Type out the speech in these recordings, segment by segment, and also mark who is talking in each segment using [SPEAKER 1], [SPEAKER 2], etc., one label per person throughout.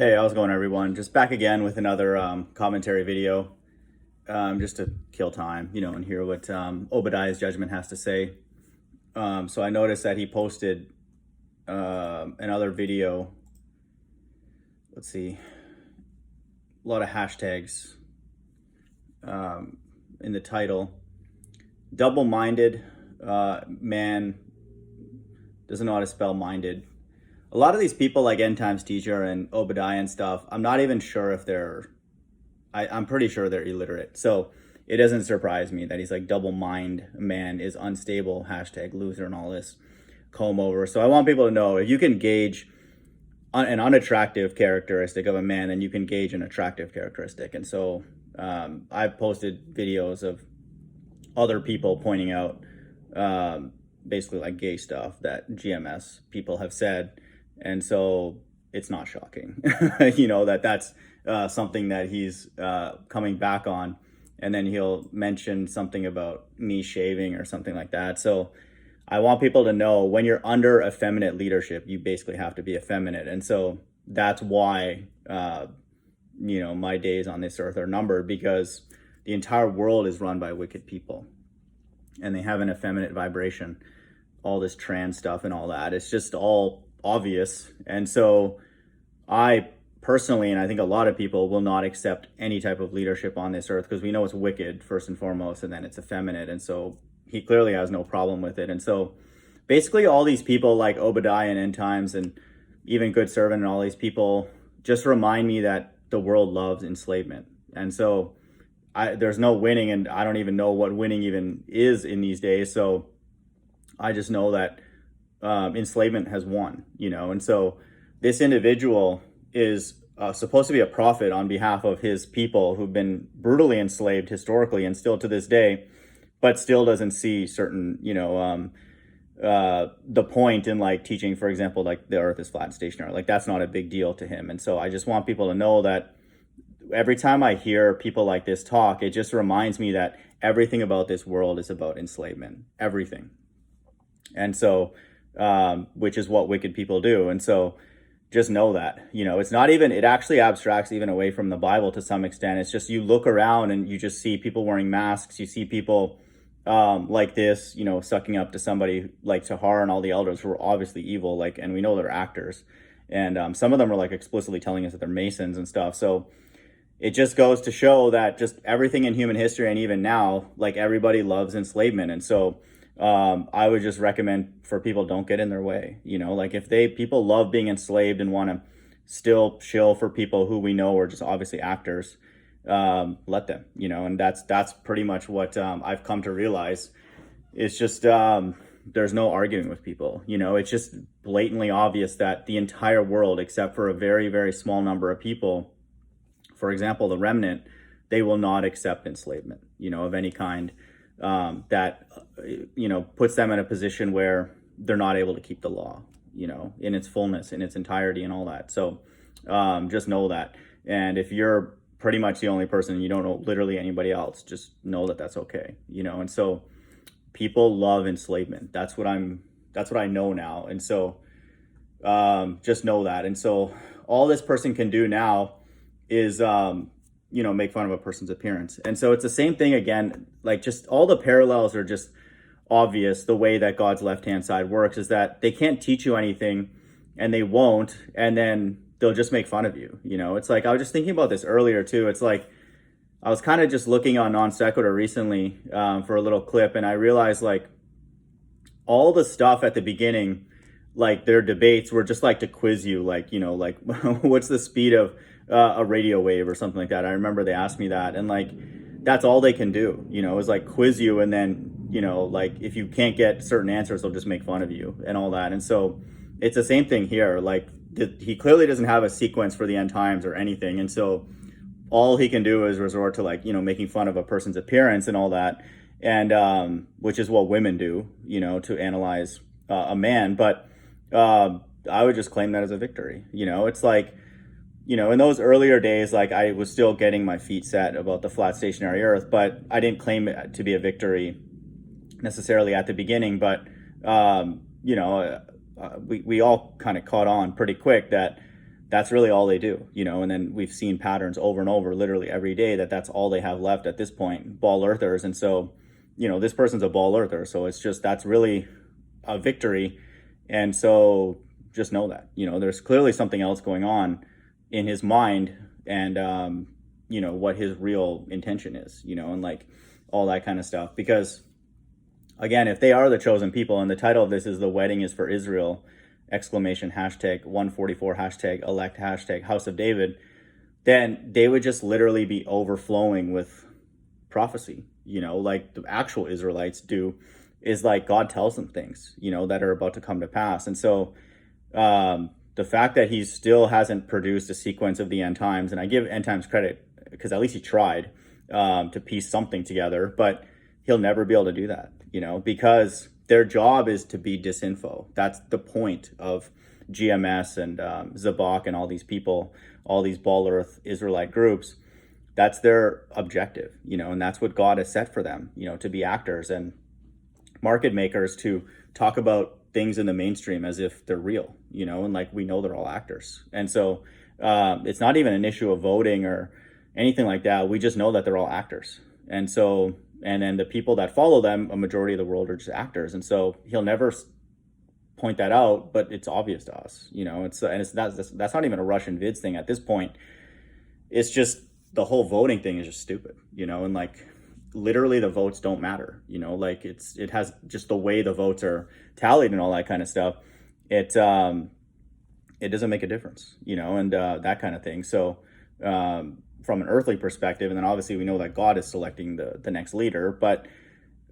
[SPEAKER 1] Hey, how's it going, everyone? Just back again with another commentary video, just to kill time, and hear what Obadiah's Judgement has to say. So I noticed that he posted another video. Let's see, a lot of hashtags in the title. Double-minded man doesn't know how to spell minded. A lot of these people like End Times Teacher and Obadiah and stuff, I'm not even sure if I'm pretty sure they're illiterate. So it doesn't surprise me that he's like double mind man is unstable, hashtag loser and all this comb over. So I want people to know, if you can gauge an unattractive characteristic of a man, then you can gauge an attractive characteristic. And so I've posted videos of other people pointing out basically like gay stuff that GMS people have said. And so it's not shocking, that's something that he's coming back on. And then he'll mention something about me shaving or something like that. So I want people to know, when you're under effeminate leadership, you basically have to be effeminate. And so that's why, my days on this earth are numbered, because the entire world is run by wicked people and they have an effeminate vibration, all this trans stuff and all that. It's just all obvious. And so I personally, and I think a lot of people, will not accept any type of leadership on this earth, because we know it's wicked first and foremost, and then it's effeminate. And so he clearly has no problem with it. And so basically all these people like Obadiah and End Times and even Good Servant and all these people just remind me that the world loves enslavement. And so there's no winning, and I don't even know what winning even is in these days. So I just know that enslavement has won, and so this individual is supposed to be a prophet on behalf of his people who've been brutally enslaved historically and still to this day, but still doesn't see certain, the point in like teaching, for example, like the earth is flat and stationary. Like that's not a big deal to him. And so I just want people to know that every time I hear people like this talk, it just reminds me that everything about this world is about enslavement, everything. And so which is what wicked people do. And so just know that, it's not even, it actually abstracts even away from the Bible to some extent. It's just, you look around and you just see people wearing masks. You see people like this, sucking up to somebody like Tahar and all the elders who are obviously evil, and we know they're actors. And some of them are like explicitly telling us that they're Masons and stuff. So it just goes to show that just everything in human history, and even now, like everybody loves enslavement. And so I would just recommend for people, don't get in their way. If people love being enslaved and want to still shill for people who we know are just obviously actors, let them, and that's pretty much what I've come to realize. It's just there's no arguing with people. It's just blatantly obvious that the entire world, except for a very, very small number of people, for example, the remnant, they will not accept enslavement, of any kind. That puts them in a position where they're not able to keep the law, in its fullness, in its entirety and all that. So just know that. And if you're pretty much the only person and you don't know literally anybody else, just know that that's okay, and so people love enslavement. That's what I know now. And so just know that. And so all this person can do now is make fun of a person's appearance. And so it's the same thing again, like just all the parallels are just obvious. The way that God's left-hand side works is that they can't teach you anything, and they won't, and then they'll just make fun of you. It's like, I was just thinking about this earlier too. It's like, I was kind of just looking on Non Sequitur recently for a little clip, and I realized like all the stuff at the beginning, like their debates were just like to quiz you, like, what's the speed of a radio wave or something like that. I remember they asked me that, and like that's all they can do, is like quiz you, and then like if you can't get certain answers, they'll just make fun of you and all that. And so it's the same thing here. Like he clearly doesn't have a sequence for the end times or anything, and so all he can do is resort to like making fun of a person's appearance and all that, and which is what women do, to analyze a man. But I would just claim that as a victory. It's like, in those earlier days, like I was still getting my feet set about the flat stationary earth, but I didn't claim it to be a victory necessarily at the beginning. But, we all kind of caught on pretty quick that that's really all they do, and then we've seen patterns over and over, literally every day, that's all they have left at this point, ball earthers. And so, this person's a ball earther. So it's just, that's really a victory. And so just know that, there's clearly something else going on in his mind, and, what his real intention is, and like all that kind of stuff. Because again, if they are the chosen people, and the title of this is "The Wedding is for Israel," exclamation, hashtag 144, hashtag elect, hashtag House of David, then they would just literally be overflowing with prophecy, like the actual Israelites do, is like God tells them things, that are about to come to pass. And so the fact that he still hasn't produced a sequence of the end times, and I give end times credit because at least he tried to piece something together, but he'll never be able to do that, because their job is to be disinfo. That's the point of GMS and Zabak and all these people, all these Ball Earth Israelite groups. That's their objective, and that's what God has set for them, to be actors and market makers, to talk about things in the mainstream as if they're real, and like we know they're all actors. And so it's not even an issue of voting or anything like that. We just know that they're all actors. And so, and then the people that follow them, a majority of the world are just actors. And so he'll never point that out, but it's obvious to us, that's not even a Russian vids thing at this point. It's just the whole voting thing is just stupid, and like literally the votes don't matter, like it has just the way the votes are tallied and all that kind of stuff. It doesn't make a difference, and that kind of thing. So from an earthly perspective, and then obviously we know that God is selecting the next leader, but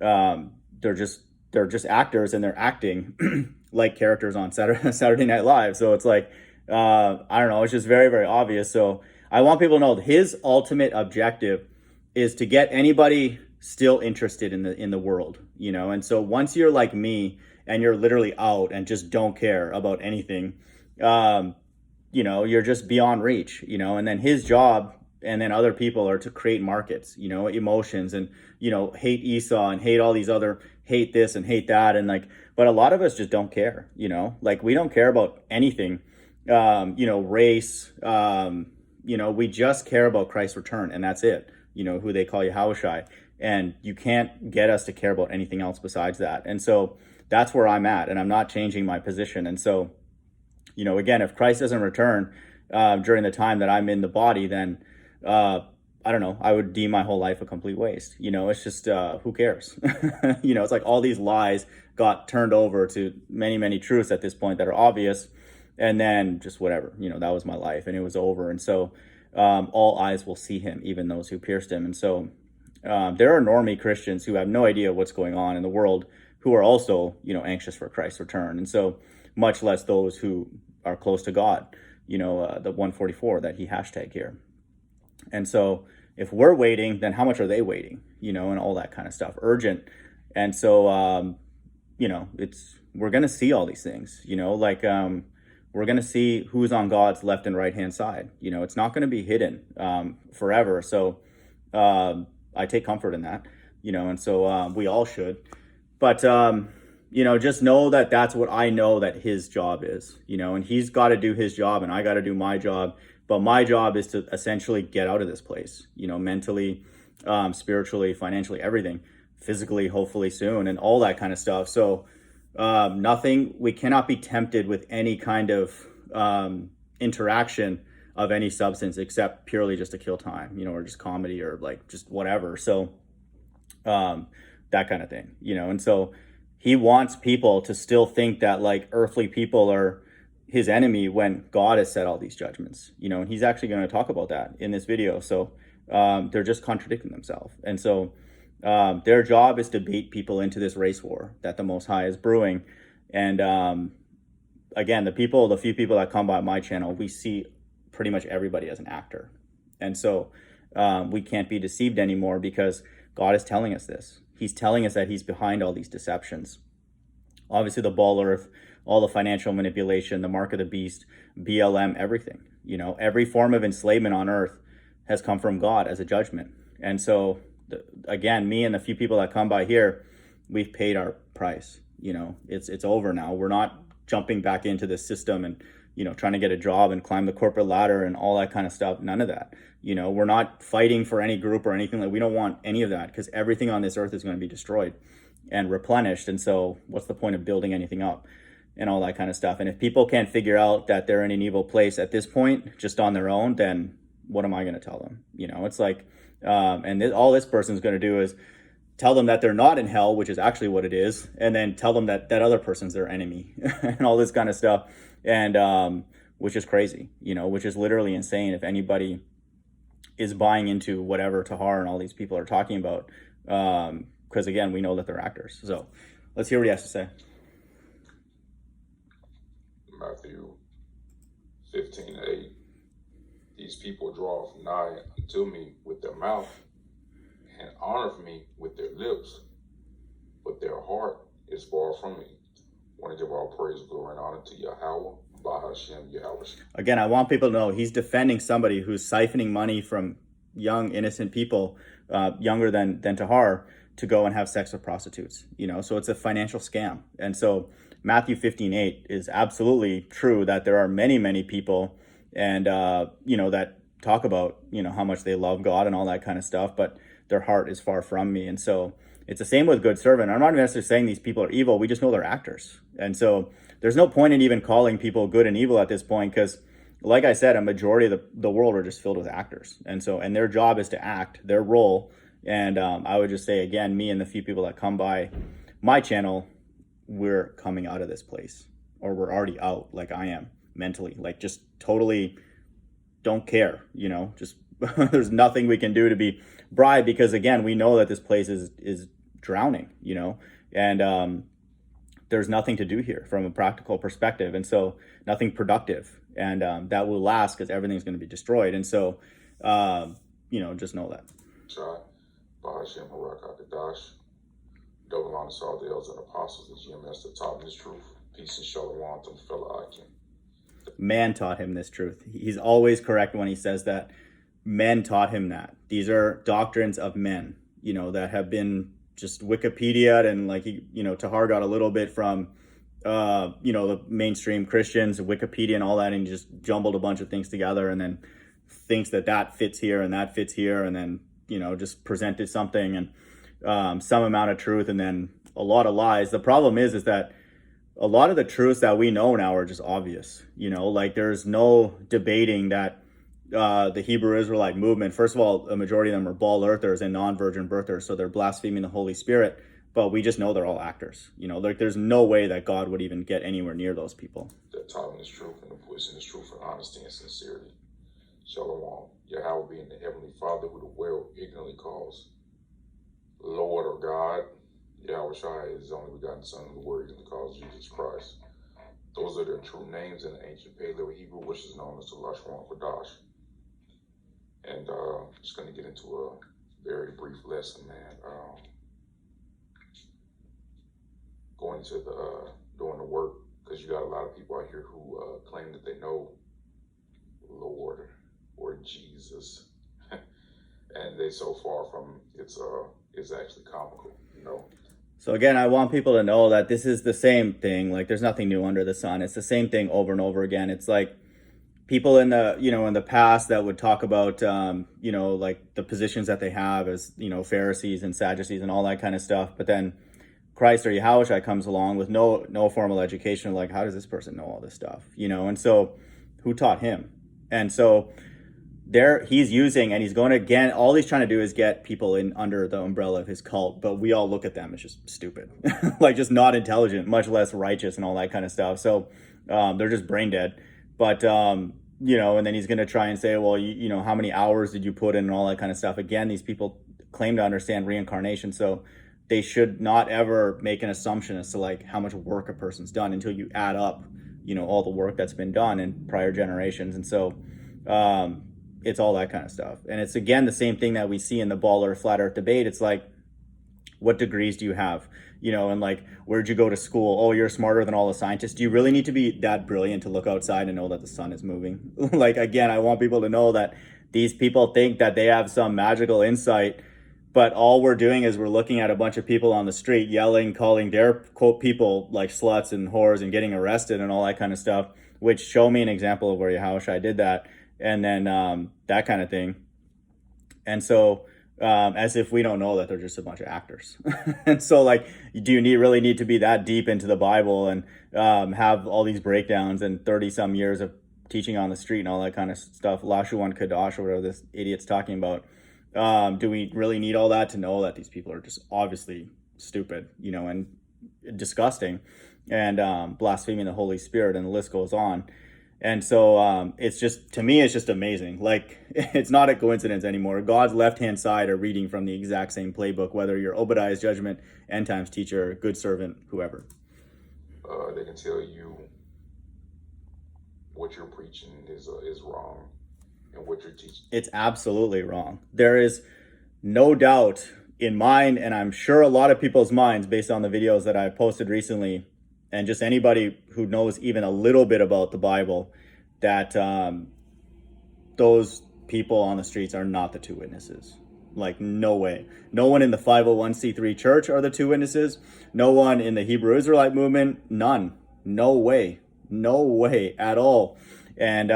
[SPEAKER 1] they're just actors, and they're acting like characters on Saturday Night Live. So it's like, I don't know, it's just very, very obvious. So I want people to know his ultimate objective is to get anybody still interested in the world, and so once you're like me and you're literally out and just don't care about anything, you're just beyond reach, and then his job and then other people are to create markets, emotions, and, hate Esau and hate all these other, hate this and hate that. And like, but a lot of us just don't care, like we don't care about anything, race, we just care about Christ's return, and that's it, who they call Yahushai. And you can't get us to care about anything else besides that. And so that's where I'm at, and I'm not changing my position. And so, again, if Christ doesn't return during the time that I'm in the body, then I don't know, I would deem my whole life a complete waste. It's just, who cares? It's like all these lies got turned over to many, many truths at this point that are obvious. And then just whatever, that was my life, and it was over. And so all eyes will see him, even those who pierced him. And so there are normie Christians who have no idea what's going on in the world, who are also, anxious for Christ's return. And so much less those who are close to God, the 144 that he hashtagged here. And so if we're waiting, then how much are they waiting, and all that kind of stuff, urgent. And so, we're going to see all these things, we're going to see who's on God's left and right hand side. It's not going to be hidden forever. So I take comfort in that, and so we all should. But, just know that that's what I know that his job is, and he's got to do his job, and I got to do my job. But my job is to essentially get out of this place, mentally, spiritually, financially, everything, physically, hopefully soon, and all that kind of stuff. So we cannot be tempted with any kind of interaction of any substance except purely just to kill time, or just comedy or like just whatever. So that kind of thing, and so he wants people to still think that like earthly people are his enemy when God has set all these judgments, and he's actually going to talk about that in this video. So they're just contradicting themselves. And so their job is to bait people into this race war that the Most High is brewing. And again, the few people that come by my channel, we see pretty much everybody as an actor. And so we can't be deceived anymore, because God is telling us this. He's telling us that he's behind all these deceptions. Obviously the Ball Earth, all the financial manipulation, the mark of the beast, BLM, everything, every form of enslavement on earth has come from God as a judgment. And so again, me and the few people that come by here, we've paid our price. It's over now. We're not jumping back into the system and, trying to get a job and climb the corporate ladder and all that kind of stuff. None of that. We're not fighting for any group or anything. Like, we don't want any of that, because everything on this earth is going to be destroyed and replenished. And so what's the point of building anything up and all that kind of stuff? And if people can't figure out that they're in an evil place at this point, just on their own, then what am I going to tell them? It's like, all this person's going to do is tell them that they're not in hell, which is actually what it is, and then tell them that other person's their enemy and all this kind of stuff. And which is crazy, which is literally insane. If anybody is buying into whatever Tahar and all these people are talking about, because again, we know that they're actors. So let's hear what he has to say.
[SPEAKER 2] Matthew 15:8. These people draw nigh unto me with their mouth and honor me with their lips, but their heart is far from me. I want to give all praise, glory, and honor to Yahweh, Bahashem, Yahweh.
[SPEAKER 1] Again, I want people to know he's defending somebody who's siphoning money from young, innocent people, younger than Tahar, to go and have sex with prostitutes. So it's a financial scam. And so Matthew 15:8 is absolutely true, that there are many, many people and, that talk about, how much they love God and all that kind of stuff, but their heart is far from me. And so it's the same with good servant. I'm not necessarily saying these people are evil. We just know they're actors. And so there's no point in even calling people good and evil at this point, because like I said, a majority of the world are just filled with actors. And their job is to act their role. And I would just say, again, me and the few people that come by my channel, we're coming out of this place, or we're already out, like I am mentally, like just totally don't care, just there's nothing we can do to be bribed, because again, we know that this place is drowning, and there's nothing to do here from a practical perspective. And so nothing productive, and that will last, because everything's going to be destroyed. And so, just know that.
[SPEAKER 2] Bahashem Harakakadash, double honor to all the elders and apostles and GMS that taught me this truth. Peace and shalom to my fellow Akim.
[SPEAKER 1] Man taught him this truth. He's always correct when he says that. Men taught him that. These are doctrines of men, that have been just Wikipedia, and like Tahar got a little bit from, the mainstream Christians, Wikipedia and all that, and he just jumbled a bunch of things together, and then thinks that fits here and that fits here, and then just presented something and some amount of truth, and then a lot of lies. The problem is that a lot of the truths that we know now are just obvious. Like there's no debating that the Hebrew Israelite movement, first of all, a majority of them are bald earthers and non-virgin birthers, so they're blaspheming the Holy Spirit. But we just know they're all actors. Like there's no way that God would even get anywhere near those people.
[SPEAKER 2] That taught me this truth and the voice in this truth for honesty and sincerity. Shalom. Yahweh being the Heavenly Father, who the world ignorantly calls Lord or God. Yahweh Shai is his only begotten Son, of the Word ignorantly calls Jesus Christ. Those are their true names in the ancient Paleo Hebrew, which is known as the Lashon Kodash. And just going to get into a very brief lesson, man. Going to doing the work, because you got a lot of people out here who claim that they know Lord or Jesus, and they so far from it's actually comical,
[SPEAKER 1] So again, I want people to know that this is the same thing. Like there's nothing new under the sun. It's the same thing over and over again. It's like people in the in the past that would talk about like the positions that they have as Pharisees and Sadducees and all that kind of stuff, but then Christ or Yahushua comes along with no formal education. Like, how does this person know all this stuff? And so who taught him? And so there he's using, and he's going to, again, all he's trying to do is get people in under the umbrella of his cult, but we all look at them as just stupid, like just not intelligent, much less righteous and all that kind of stuff. So they're just brain dead. But and then he's going to try and say, well, how many hours did you put in and all that kind of stuff? Again, these people claim to understand reincarnation, so they should not ever make an assumption as to like how much work a person's done until you add up, all the work that's been done in prior generations. And so it's all that kind of stuff. And it's, again, the same thing that we see in the ball or flat earth debate. It's like, what degrees do you have? And like, where'd you go to school? Oh, you're smarter than all the scientists. Do you really need to be that brilliant to look outside and know that the sun is moving? Like, again, I want people to know that these people think that they have some magical insight but all we're doing is we're looking at a bunch of people on the street yelling, calling their quote people like sluts and whores and getting arrested and all that kind of stuff, which show me an example of where Yahushua did that. And then that kind of thing. And so as if we don't know that they're just a bunch of actors. And so like, do you really need to be that deep into the Bible and have all these breakdowns and 30 some years of teaching on the street and all that kind of stuff, Lashuan Kadash or whatever this idiot's talking about? Do we really need all that to know that these people are just obviously stupid, and disgusting and blaspheming the Holy Spirit, and the list goes on. And so it's just, to me, it's just amazing. Like, it's not a coincidence anymore. God's left-hand side are reading from the exact same playbook, whether you're Obadiah's Judgment, End Times teacher, good servant, whoever.
[SPEAKER 2] They can tell you what you're preaching is wrong, and what you're teaching.
[SPEAKER 1] It's absolutely wrong. There is no doubt in mine, and I'm sure a lot of people's minds, based on the videos that I posted recently, and just anybody who knows even a little bit about the Bible, that those people on the streets are not the two witnesses. Like, no way. No one in the 501c3 church are the two witnesses. No one in the Hebrew Israelite movement. None. No way. No way at all. And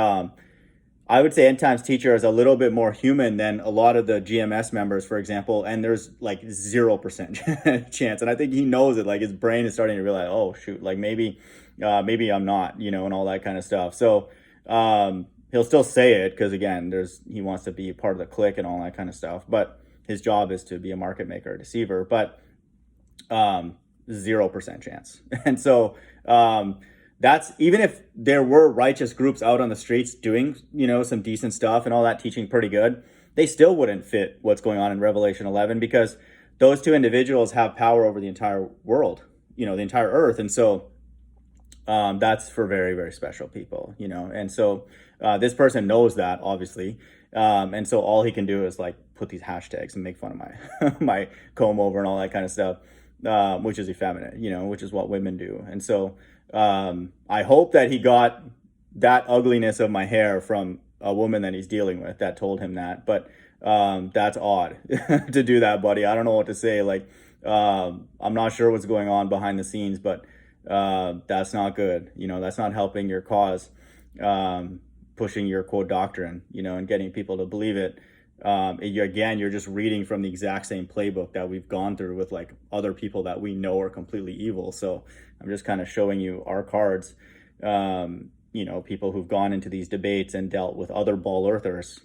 [SPEAKER 1] I would say End Times teacher is a little bit more human than a lot of the GMS members, for example, and there's like 0% chance. And I think he knows it. Like, his brain is starting to realize, oh shoot, like maybe I'm not, and all that kind of stuff. So he'll still say it because, again, he wants to be a part of the clique and all that kind of stuff. But his job is to be a market maker, a deceiver. But 0% chance. And so that's, even if there were righteous groups out on the streets doing, some decent stuff and all that, teaching pretty good, they still wouldn't fit what's going on in Revelation 11, because those two individuals have power over the entire world, the entire earth. And so that's for very, very special people, and so this person knows that, obviously. And so all he can do is like put these hashtags and make fun of my my comb over and all that kind of stuff, which is effeminate, which is what women do. And so I hope that he got that ugliness of my hair from a woman that he's dealing with that told him that. But that's odd to do that, buddy. I don't know what to say. Like, I'm not sure what's going on behind the scenes, but that's not good. That's not helping your cause, pushing your quote doctrine, and getting people to believe it. Again, you're just reading from the exact same playbook that we've gone through with like other people that we know are completely evil. So I'm just kind of showing you our cards, people who've gone into these debates and dealt with other ball earthers,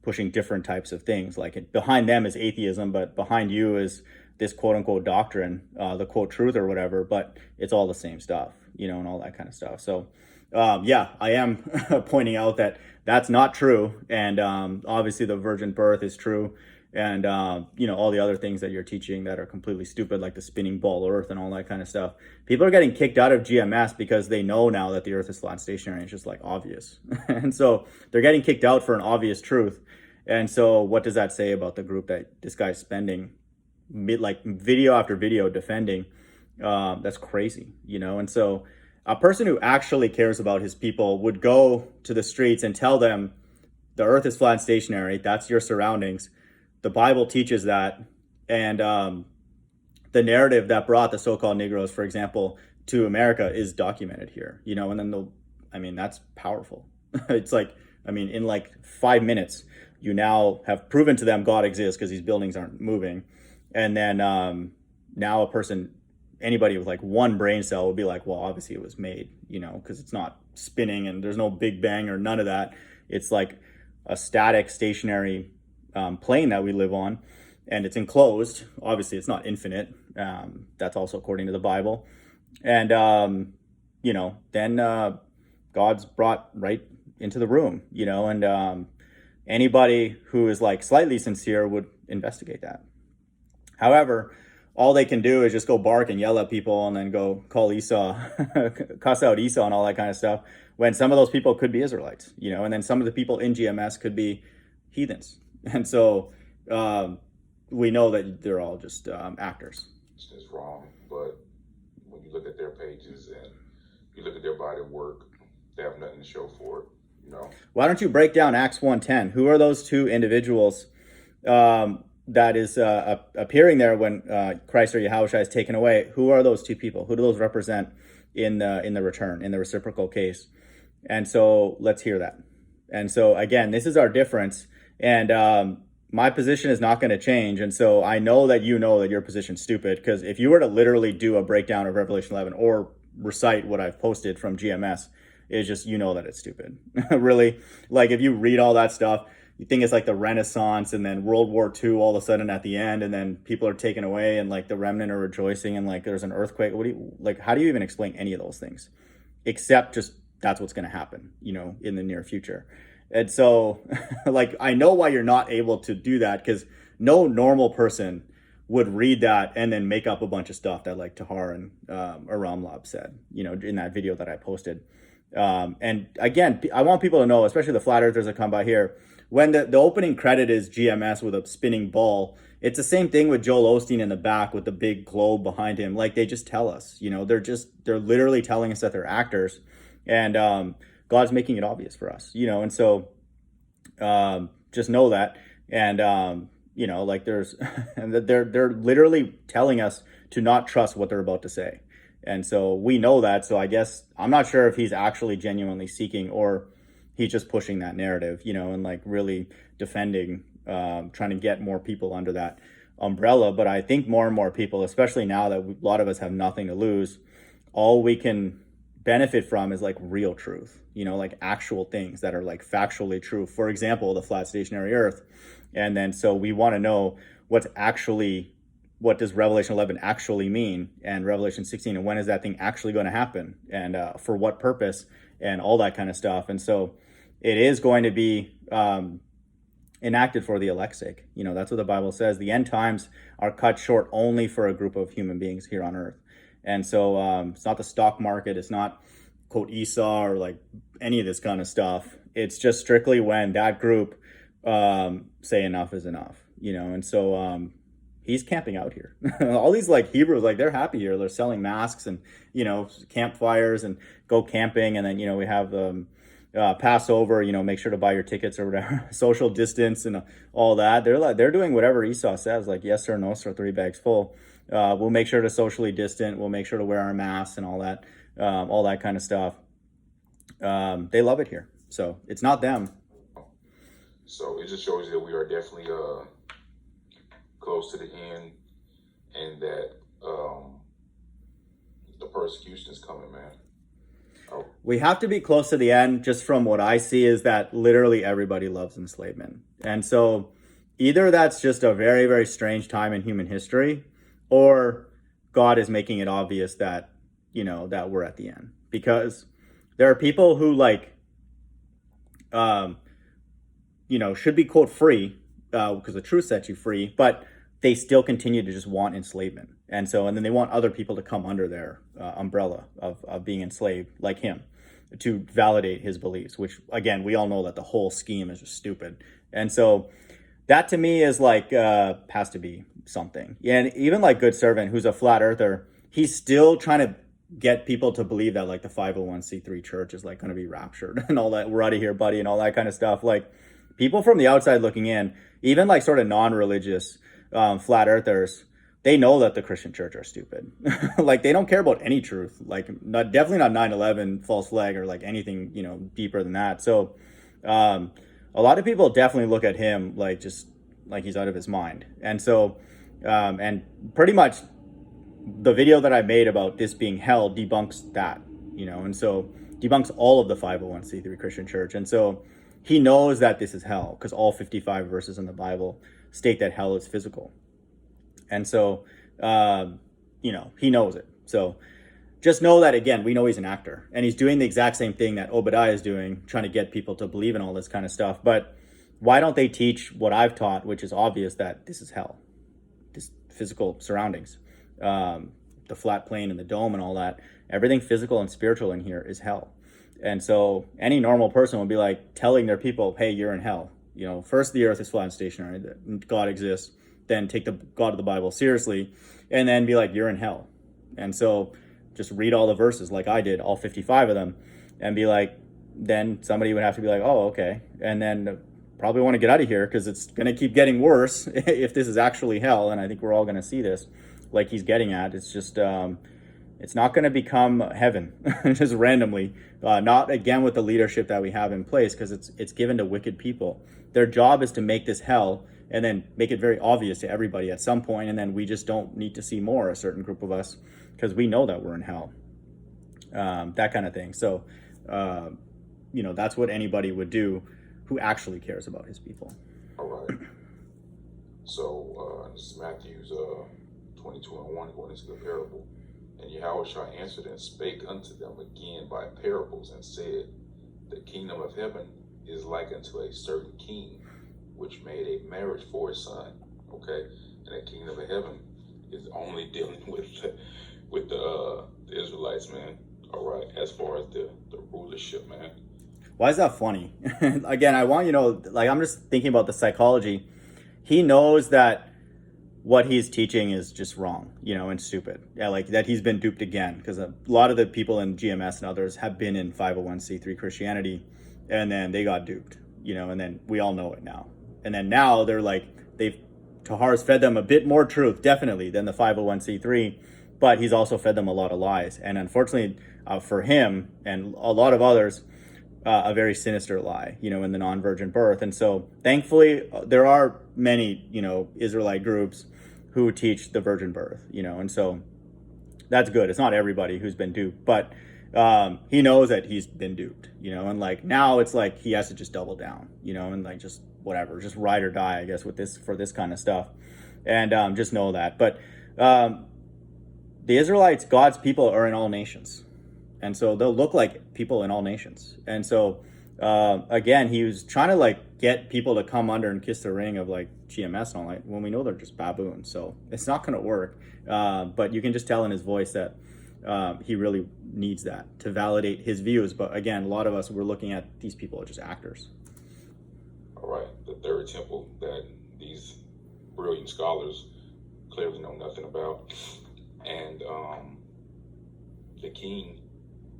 [SPEAKER 1] pushing different types of things. Like, behind them is atheism, but behind you is this quote unquote doctrine, the quote truth or whatever, but it's all the same stuff, and all that kind of stuff. So I am pointing out that that's not true. And obviously the virgin birth is true. And, all the other things that you're teaching that are completely stupid, like the spinning ball earth and all that kind of stuff. People are getting kicked out of GMS because they know now that the earth is flat and stationary. It's just like obvious. And so they're getting kicked out for an obvious truth. And so what does that say about the group that this guy's spending like video after video defending? That's crazy, And so a person who actually cares about his people would go to the streets and tell them the earth is flat and stationary. That's your surroundings. The Bible teaches that. And the narrative that brought the so-called Negroes, for example, to America is documented here, and then that's powerful. It's like, in like 5 minutes, you now have proven to them God exists because these buildings aren't moving. And then now anybody with like one brain cell would be like, well, obviously it was made, because it's not spinning and there's no big bang or none of that. It's like a static, stationary plane that we live on, and it's enclosed. Obviously it's not infinite. That's also according to the Bible. And, then God's brought right into the room, and anybody who is like slightly sincere would investigate that. However, all they can do is just go bark and yell at people and then go call Esau, cuss out Esau and all that kind of stuff, when some of those people could be Israelites, and then some of the people in GMS could be heathens. And so we know that they're all just actors.
[SPEAKER 2] It's wrong, but when you look at their pages and you look at their body of work, they have nothing to show for it,
[SPEAKER 1] Why don't you break down Acts 1:10? Who are those two individuals that is appearing there when Christ or Yahushua is taken away. Who are those two people? Who do those represent in the return, in the reciprocal case? And so let's hear that. And so again, this is our difference, and my position is not going to change. And so I know that your position's stupid, because if you were to literally do a breakdown of Revelation 11 or recite what I've posted from GMS, it's just, that it's stupid. Really, like if you read all that stuff, you think it's like the Renaissance and then World War II all of a sudden at the end, and then people are taken away and like the remnant are rejoicing and like there's an earthquake. How do you even explain any of those things except just that's what's going to happen, in the near future? And so like, I know why you're not able to do that, because no normal person would read that and then make up a bunch of stuff that like Tahar and Aram Lab said, in that video that I posted. And again, I want people to know, especially the flat earthers that come by here, when the opening credit is GMS with a spinning ball, it's the same thing with Joel Osteen in the back with the big globe behind him. Like, they just tell us, they're literally telling us that they're actors, and God's making it obvious for us, and so just know that. And like there's and they're literally telling us to not trust what they're about to say. And so we know that. So I guess I'm not sure if he's actually genuinely seeking, or he's just pushing that narrative, and like really defending, trying to get more people under that umbrella. But I think more and more people, especially now that a lot of us have nothing to lose, all we can benefit from is like real truth, like actual things that are like factually true. For example, the flat stationary earth. And then so we want to know what does Revelation 11 actually mean, and Revelation 16, and when is that thing actually going to happen, and for what purpose, and all that kind of stuff. And so it is going to be enacted for the elect's sake. That's what the Bible says. The end times are cut short only for a group of human beings here on earth. And so it's not the stock market. It's not, quote, Esau or like any of this kind of stuff. It's just strictly when that group say enough is enough, and so he's camping out here. All these like Hebrews, like they're happy here. They're selling masks and, campfires and go camping. And then, we have Passover, make sure to buy your tickets or whatever, social distance and all that. They're doing whatever Esau says, like yes sir, no sir, 3 bags full. We'll make sure to socially distant. We'll make sure to wear our masks and all that kind of stuff. They love it here. So it's not them.
[SPEAKER 2] So it just shows that we are definitely close to the end, and that the persecution is coming, man. Oh.
[SPEAKER 1] We have to be close to the end. Just from what I see is that literally everybody loves enslavement. And so either that's just a very, very strange time in human history, or God is making it obvious that, that we're at the end. Because there are people who should be, quote, free, because the truth sets you free, but they still continue to just want enslavement. And then they want other people to come under their umbrella of being enslaved, like him, to validate his beliefs, which, again, we all know that the whole scheme is just stupid. And so that to me is like, has to be something. Yeah, and even like Good Servant, who's a flat earther, he's still trying to get people to believe that like the 501c3 church is like going to be raptured and all that. We're out of here, buddy, and all that kind of stuff. Like, people from the outside looking in, even like sort of non-religious flat earthers, they know that the Christian church are stupid. Like, they don't care about any truth, like definitely not 9/11 false flag or like anything, deeper than that. So a lot of people definitely look at him like just like he's out of his mind. And so and pretty much the video that I made about this being hell debunks that, and so debunks all of the 501c3 Christian church. And so he knows that this is hell, because all 55 verses in the Bible state that hell is physical. And so, he knows it. So just know that, again, we know he's an actor, and he's doing the exact same thing that Obadiah is doing, trying to get people to believe in all this kind of stuff. But why don't they teach what I've taught, which is obvious, that this is hell, this physical surroundings, the flat plane and the dome and all that, everything physical and spiritual in here is hell. And so any normal person will be like telling their people, hey, you're in hell. First the earth is flat and stationary, God exists, then take the God of the Bible seriously, and then be like, you're in hell. And so just read all the verses like I did, all 55 of them, and be like, then somebody would have to be like, oh, okay. And then probably want to get out of here because it's going to keep getting worse if this is actually hell. And I think we're all going to see this, like he's getting at. It's just, it's not going to become heaven just randomly. Not again with the leadership that we have in place, because it's given to wicked people. Their job is to make this hell and then make it very obvious to everybody at some point, and then we just don't need to see more, a certain group of us, because we know that we're in hell. That kind of thing. So, that's what anybody would do who actually cares about his people.
[SPEAKER 2] All right. So this is Matthew's 22:1, going into the parable. And Yahushua answered and spake unto them again by parables, and said, the kingdom of heaven is like unto a certain king, which made a marriage for his son. Okay, and the kingdom of heaven is only dealing with the Israelites, man. All right, as far as the rulership, man.
[SPEAKER 1] Why is that funny? Again, I want you to know, like, I'm just thinking about the psychology. He knows that what he's teaching is just wrong, and stupid. Yeah, like that he's been duped again, because a lot of the people in GMS and others have been in 501c3 Christianity, and then they got duped, and then we all know it now. And then now they're like, Tahar's fed them a bit more truth, definitely, than the 501c3, but he's also fed them a lot of lies. And unfortunately for him and a lot of others, a very sinister lie, in the non-virgin birth. And so thankfully there are many, Israelite groups who teach the virgin birth, and so that's good. It's not everybody who's been duped, but he knows that he's been duped, and like now it's like he has to just double down, and like just whatever, just ride or die, I guess, for this kind of stuff. And just know that. But the Israelites, God's people, are in all nations. And so they'll look like people in all nations. And so, again, he was trying to like get people to come under and kiss the ring of like GMS and all that, when we know they're just baboons. So it's not going to work. But you can just tell in his voice that he really needs that to validate his views. But again, a lot of us, we're looking at these people as just actors.
[SPEAKER 2] All right. The third temple that these brilliant scholars clearly know nothing about. And the king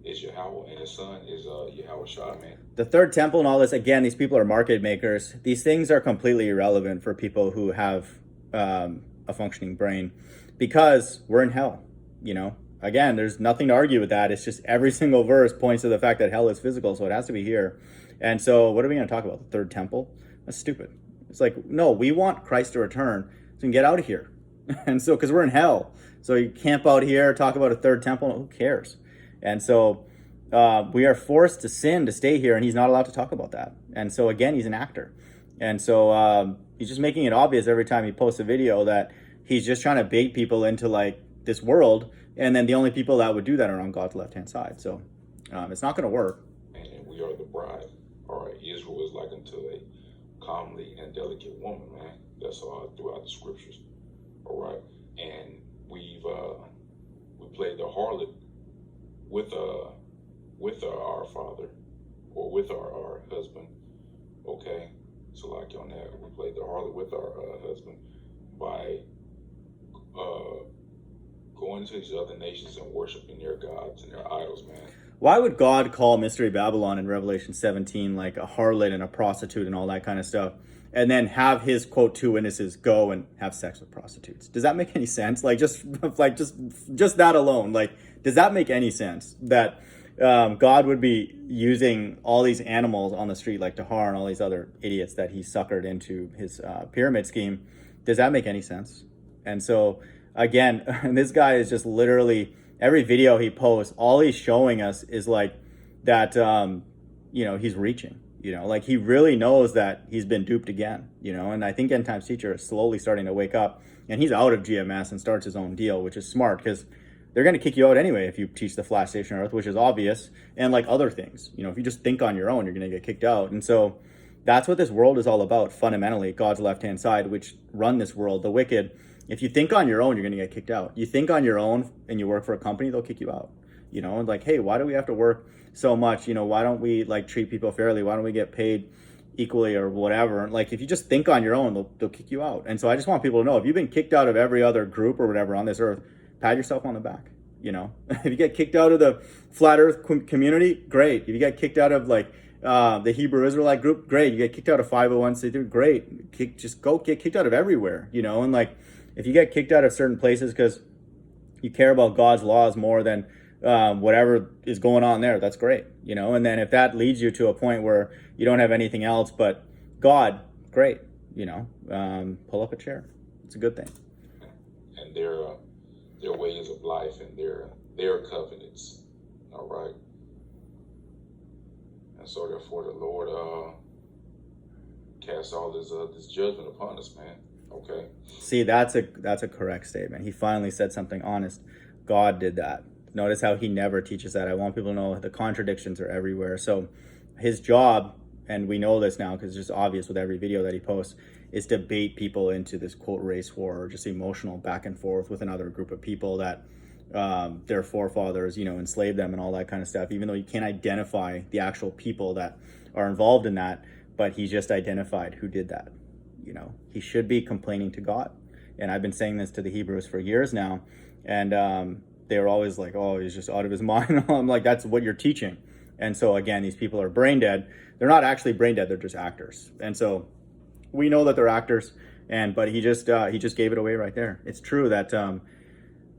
[SPEAKER 2] is Yahweh, and his son is Yahushua, man.
[SPEAKER 1] The third temple and all this, again, these people are market makers. These things are completely irrelevant for people who have a functioning brain, because we're in hell, Again, there's nothing to argue with that. It's just every single verse points to the fact that hell is physical, so it has to be here. And so what are we going to talk about? The third temple? That's stupid. It's like, no, we want Christ to return so we can get out of here. And so, because we're in hell. So you camp out here, talk about a third temple, who cares? And so we are forced to sin to stay here, and he's not allowed to talk about that. And so again, he's an actor. And so he's just making it obvious every time he posts a video that he's just trying to bait people into like this world. And then the only people that would do that are on God's left-hand side. So it's not going to work.
[SPEAKER 2] And we are the bride. All right, Israel is like unto a comely and delicate woman, man. That's all throughout the scriptures. All right, and we played the harlot with our father, or with our husband. Okay, so like on that, we played the harlot with our husband by going to these other nations and worshiping their gods and their idols, man.
[SPEAKER 1] Why would God call Mystery Babylon in Revelation 17 like a harlot and a prostitute and all that kind of stuff, and then have his, quote, two witnesses go and have sex with prostitutes? Does that make any sense? Just that alone, does that make any sense? That God would be using all these animals on the street like Tahar and all these other idiots that he suckered into his pyramid scheme? Does that make any sense? And so, again, this guy is just literally, every video he posts, all he's showing us is like that, he's reaching, he really knows that he's been duped again, and I think End Times Teacher is slowly starting to wake up, and he's out of GMS and starts his own deal, which is smart, because they're going to kick you out anyway if you teach the flat station earth, which is obvious, and like other things, if you just think on your own, you're going to get kicked out. And so that's what this world is all about, fundamentally, God's left-hand side, which run this world, the wicked. If you think on your own, you're going to get kicked out. You think on your own and you work for a company, they'll kick you out, and like, hey, why do we have to work so much? Why don't we like treat people fairly? Why don't we get paid equally or whatever? And like, if you just think on your own, they'll kick you out. And so I just want people to know, if you've been kicked out of every other group or whatever on this earth, pat yourself on the back. If you get kicked out of the flat earth community, great. If you get kicked out of like the Hebrew Israelite group, great. You get kicked out of 501c3, great. Just go get kicked out of everywhere, you know. And like, if you get kicked out of certain places because you care about God's laws more than whatever is going on there, that's great, you know. And then if that leads you to a point where you don't have anything else but God, great, you know. Pull up a chair. It's a good thing.
[SPEAKER 2] And their ways of life and their covenants, all right. And so therefore the Lord casts all this judgment upon us, man. Okay.
[SPEAKER 1] See, that's a correct statement. He finally said something honest. God did that. Notice how he never teaches that. I want people to know the contradictions are everywhere. So his job, and we know this now because it's just obvious with every video that he posts, is to bait people into this quote race war or just emotional back and forth with another group of people that their forefathers, you know, enslaved them and all that kind of stuff, even though you can't identify the actual people that are involved in that, but he just identified who did that. You know, he should be complaining to God. And I've been saying this to the Hebrews for years now, and they were always like, oh, he's just out of his mind. I'm like, that's what you're teaching. And so again, these people are brain dead. They're not actually brain dead, they're just actors. And so we know that they're actors, but he just gave it away right there. It's true that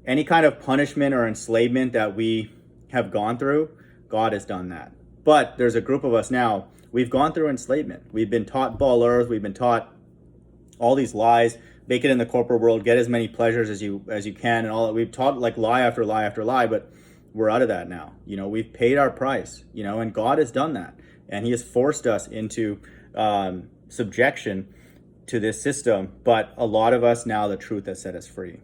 [SPEAKER 1] any kind of punishment or enslavement that we have gone through, God has done that. But there's a group of us now, we've gone through enslavement. We've been taught ball earth, we've been taught all these lies, make it in the corporate world, get as many pleasures as you can, and all that. We've taught like lie after lie after lie, but we're out of that now. You know, we've paid our price, you know, and God has done that. And he has forced us into subjection to this system. But a lot of us now, the truth has set us free.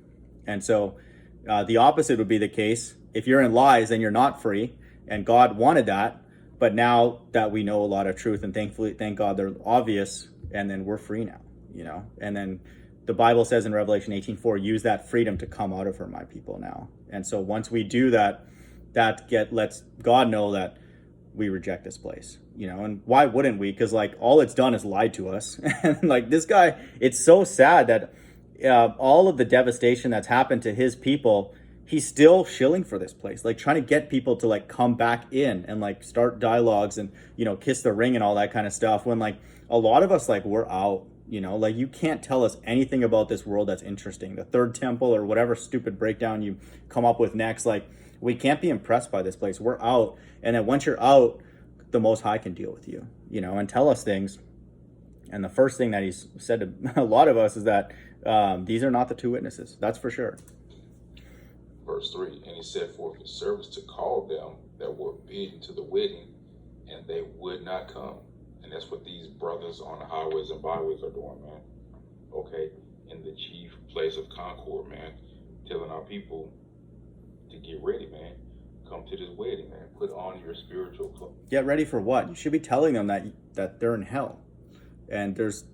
[SPEAKER 1] And so the opposite would be the case. If you're in lies, then you're not free. And God wanted that. But now that we know a lot of truth, and thank God they're obvious, and then we're free now, you know. And then the Bible says in Revelation 18:4, use that freedom to come out of her, my people, now. And so once we do that, lets God know that we reject this place, you know. And why wouldn't we? Because like all it's done is lied to us. And like this guy, it's so sad that all of the devastation that's happened to his people, he's still shilling for this place, like trying to get people to like come back in and like start dialogues and, you know, kiss the ring and all that kind of stuff, when like a lot of us, like, we're out, you know. Like you can't tell us anything about this world that's interesting, the third temple or whatever stupid breakdown you come up with next. Like we can't be impressed by this place. We're out. And then once you're out, the Most High can deal with you, you know, and tell us things. And the first thing that he's said to a lot of us is that these are not the two witnesses. That's for sure.
[SPEAKER 2] Verse 3, and he set forth his servants to call them that were bidden to the wedding, and they would not come. And that's what these brothers on the highways and byways are doing, man. Okay, in the chief place of concord, man, telling our people to get ready, man. Come to this wedding, man. Put on your spiritual clothes.
[SPEAKER 1] Get ready for what? You should be telling them that they're in hell. And there's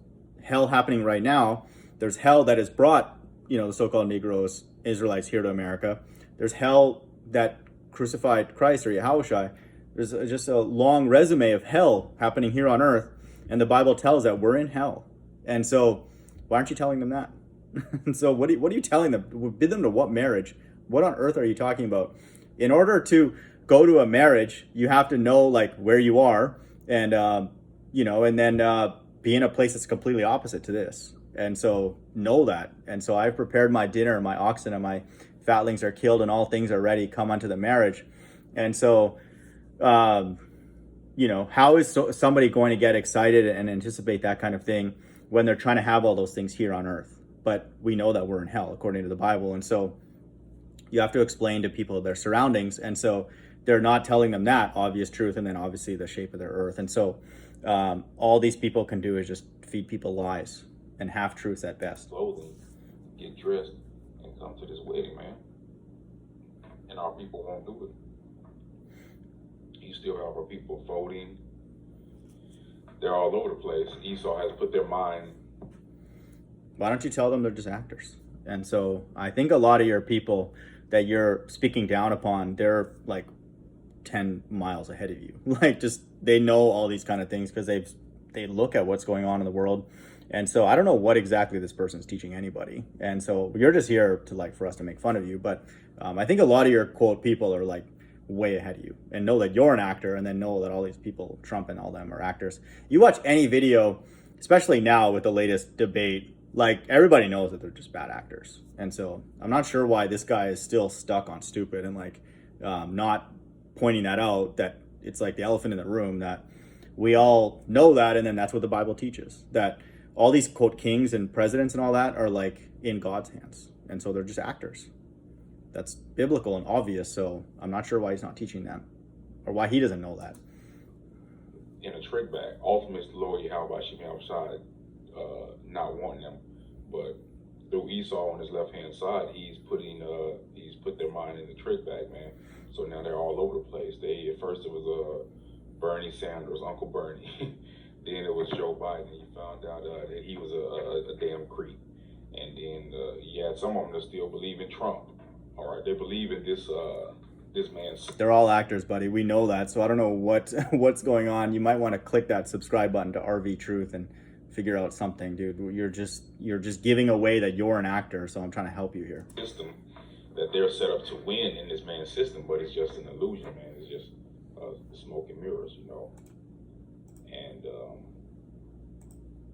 [SPEAKER 1] hell happening right now. There's hell that has brought, you know, the so-called Negroes, Israelites here to America. There's hell that crucified Christ or Yahushua. There's just a long resume of hell happening here on earth. And the Bible tells that we're in hell. And so why aren't you telling them that? And so what are you telling them? Bid them to what marriage? What on earth are you talking about? In order to go to a marriage, you have to know like where you are, and you know, and then be in a place that's completely opposite to this. And so know that. And so I've prepared my dinner, my oxen and my fatlings are killed, and all things are ready. Come unto the marriage. And so, you know, how is somebody going to get excited and anticipate that kind of thing when they're trying to have all those things here on earth? But we know that we're in hell according to the Bible. And so you have to explain to people their surroundings. And so they're not telling them that obvious truth, and then obviously the shape of their earth. And so all these people can do is just feed people lies and half truths at best.
[SPEAKER 2] Clothing, get dressed, and come to this wedding, man. And our people won't do it. You still have our people voting. They're all over the place. Esau has put their mind.
[SPEAKER 1] Why don't you tell them they're just actors? And so I think a lot of your people that you're speaking down upon, they're like 10 miles ahead of you. Like just, they know all these kind of things because they look at what's going on in the world. And so I don't know what exactly this person's teaching anybody. And so you're just here to like, for us to make fun of you. But I think a lot of your quote people are like way ahead of you, and know that you're an actor, and then know that all these people, Trump and all them, are actors. You watch any video, especially now with the latest debate, like everybody knows that they're just bad actors. And so I'm not sure why this guy is still stuck on stupid and like not pointing that out, that it's like the elephant in the room, that we all know that, and then that's what the Bible teaches, that all these quote kings and presidents and all that are like in God's hands, and so they're just actors. That's biblical and obvious, so I'm not sure why he's not teaching them, or why he doesn't know that.
[SPEAKER 2] In a trick back, ultimately it's the Lord Yahweh outside, not wanting them, but through Esau on his left hand side, he's put their mind in the trick bag, man. So now they're all over the place. At first it was Bernie Sanders, Uncle Bernie. Then it was Joe Biden. You found out that he was a damn creep. And then you had some of them that still believe in Trump. All right, they believe in this man's.
[SPEAKER 1] They're all actors, buddy. We know that. So I don't know what's going on. You might want to click that subscribe button to RV Truth and figure out something, dude. You're just giving away that you're an actor. So I'm trying to help you here.
[SPEAKER 2] System that they're set up to win in this man's system, but it's just an illusion, man. It's just smoke and mirrors, you know. And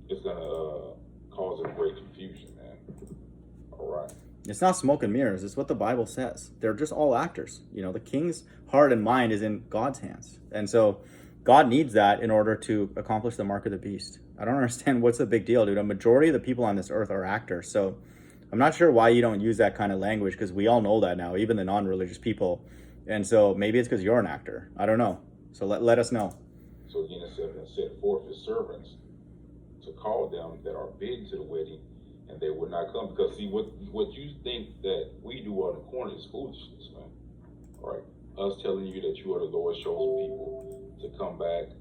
[SPEAKER 2] it's gonna cause a great confusion, man. All right.
[SPEAKER 1] It's not smoke and mirrors. It's what the Bible says. They're just all actors. You know, the king's heart and mind is in God's hands. And so God needs that in order to accomplish the mark of the beast. I don't understand what's the big deal, dude. A majority of the people on this earth are actors. So I'm not sure why you don't use that kind of language, because we all know that now, even the non-religious people. And so maybe it's because you're an actor. I don't know. So let us know.
[SPEAKER 2] So again, it set forth his servants to call them that are bidden to the wedding, and they would not come. Because see, what you think that we do on the corner is foolishness, man. All right, us telling you that you are the Lord's chosen people to come back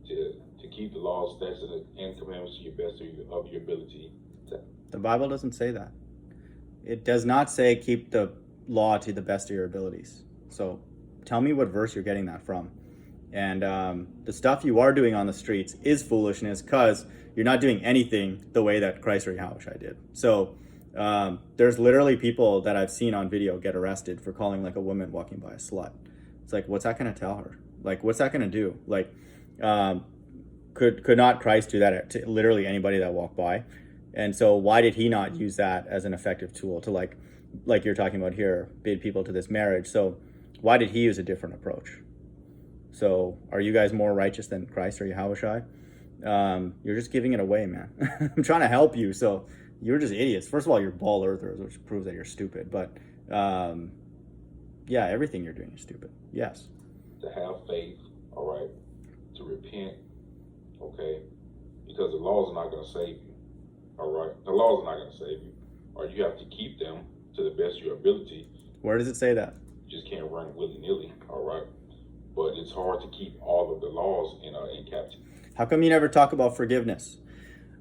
[SPEAKER 2] to keep the laws, statutes, and commandments to your best of your ability.
[SPEAKER 1] The Bible doesn't say that. It does not say keep the law to the best of your abilities. So tell me what verse you're getting that from. And the stuff you are doing on the streets is foolishness, because you're not doing anything the way that Christ or Yahushua did. So there's literally people that I've seen on video get arrested for calling like a woman walking by a slut. It's like, what's that going to tell her? Like, what's that going to do? Like, could not Christ do that to literally anybody that walked by? And so why did he not use that as an effective tool to like you're talking about here, bid people to this marriage? So why did he use a different approach? So are you guys more righteous than Christ or Yahushua? You're just giving it away, man. I'm trying to help you. So you're just idiots. First of all, you're bald earthers, which proves that you're stupid. But yeah, everything you're doing is stupid. Yes.
[SPEAKER 2] To have faith, all right, to repent, okay, because the laws are not going to save you, all right. The laws are not going to save you, or you have to keep them to the best of your ability.
[SPEAKER 1] Where does it say that?
[SPEAKER 2] You just can't run willy-nilly, all right. But it's hard to keep all of the laws in captivity.
[SPEAKER 1] How come you never talk about forgiveness?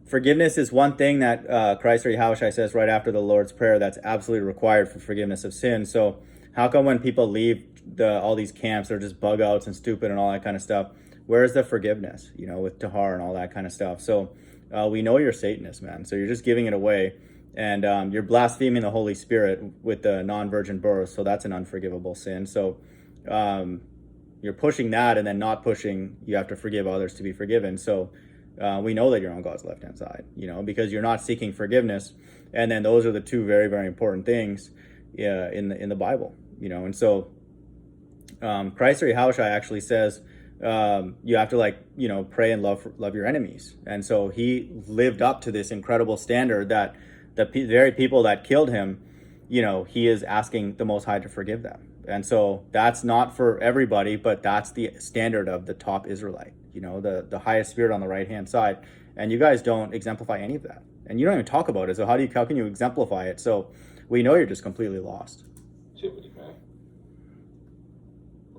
[SPEAKER 1] Forgiveness is one thing that Christ or Yahushua says right after the Lord's Prayer that's absolutely required for forgiveness of sin. So how come when people leave all these camps, they're just bug outs and stupid and all that kind of stuff? Where's the forgiveness, you know, with Tahar and all that kind of stuff? So we know you're Satanist, man. So you're just giving it away. And you're blaspheming the Holy Spirit with the non-virgin birth. So that's an unforgivable sin. So you're pushing that, and then not pushing, you have to forgive others to be forgiven. So we know that you're on God's left-hand side, you know, because you're not seeking forgiveness. And then those are the two very, very important things in the Bible, you know. And so Christ or Yahushua actually says you have to, like, you know, pray and love your enemies. And so he lived up to this incredible standard that the very people that killed him, you know, he is asking the Most High to forgive them. And so that's not for everybody, but that's the standard of the top Israelite, you know, the highest spirit on the right-hand side. And you guys don't exemplify any of that. And you don't even talk about it. So how can you exemplify it? So we know you're just completely lost.
[SPEAKER 2] Activity, man.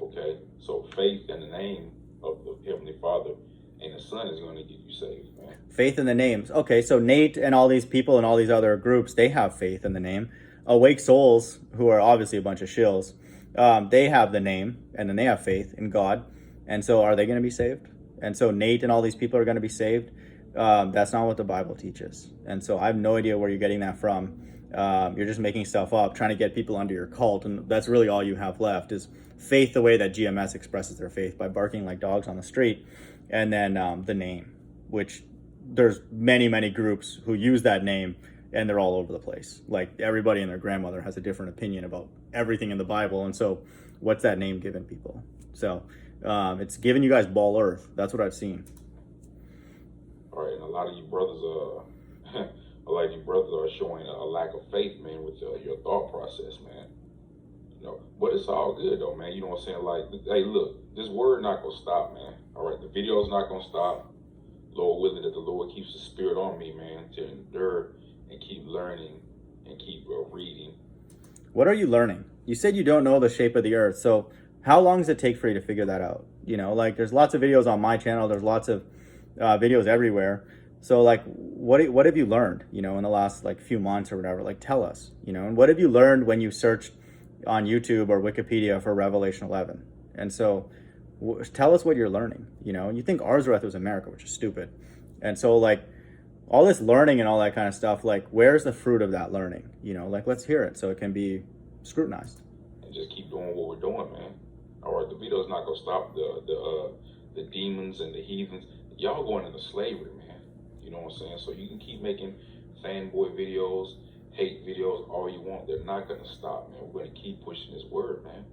[SPEAKER 2] Okay, so faith in the name of the Heavenly Father and the Son is going to get you saved, man.
[SPEAKER 1] Faith in the names. Okay, so Nate and all these people and all these other groups, they have faith in the name. Awake Souls, who are obviously a bunch of shills, they have the name, and then they have faith in God. And so are they going to be saved? And so Nate and all these people are going to be saved? That's not what the Bible teaches. And so I have no idea where you're getting that from. You're just making stuff up, trying to get people under your cult, and that's really all you have left is faith, the way that GMS expresses their faith, by barking like dogs on the street, and then the name, which there's many groups who use that name, and they're all over the place. Like everybody and their grandmother has a different opinion about everything in the Bible, and so what's that name giving people? So it's giving you guys ball earth. That's what I've seen.
[SPEAKER 2] All right, and a lot of you brothers a lot of you brothers are showing a lack of faith, man, with your thought process, man. You know, but it's all good though, man. You know what I'm saying? Like, hey, look, this word not gonna stop, man. All right, the video's not gonna stop. Lord willing that the Lord keeps the spirit on me, man, to endure and keep learning and keep reading.
[SPEAKER 1] What are you learning? You said you don't know the shape of the earth, so how long does it take for you to figure that out? You know, like there's lots of videos on my channel. There's lots of videos everywhere. So like, what have you learned, you know, in the last like few months or whatever? Like, tell us, you know, and what have you learned when you searched on YouTube or Wikipedia for Revelation 11? And so tell us what you're learning, you know. And you think Arzareth was America, which is stupid. And so like all this learning and all that kind of stuff, like where's the fruit of that learning? You know, like let's hear it so it can be scrutinized.
[SPEAKER 2] And just keep doing what we're doing, man. All right, the video's not gonna stop the demons and the heathens. Y'all going into slavery, man. You know what I'm saying? So you can keep making fanboy videos, hate videos, all you want. They're not gonna stop, man. We're gonna keep pushing this word, man.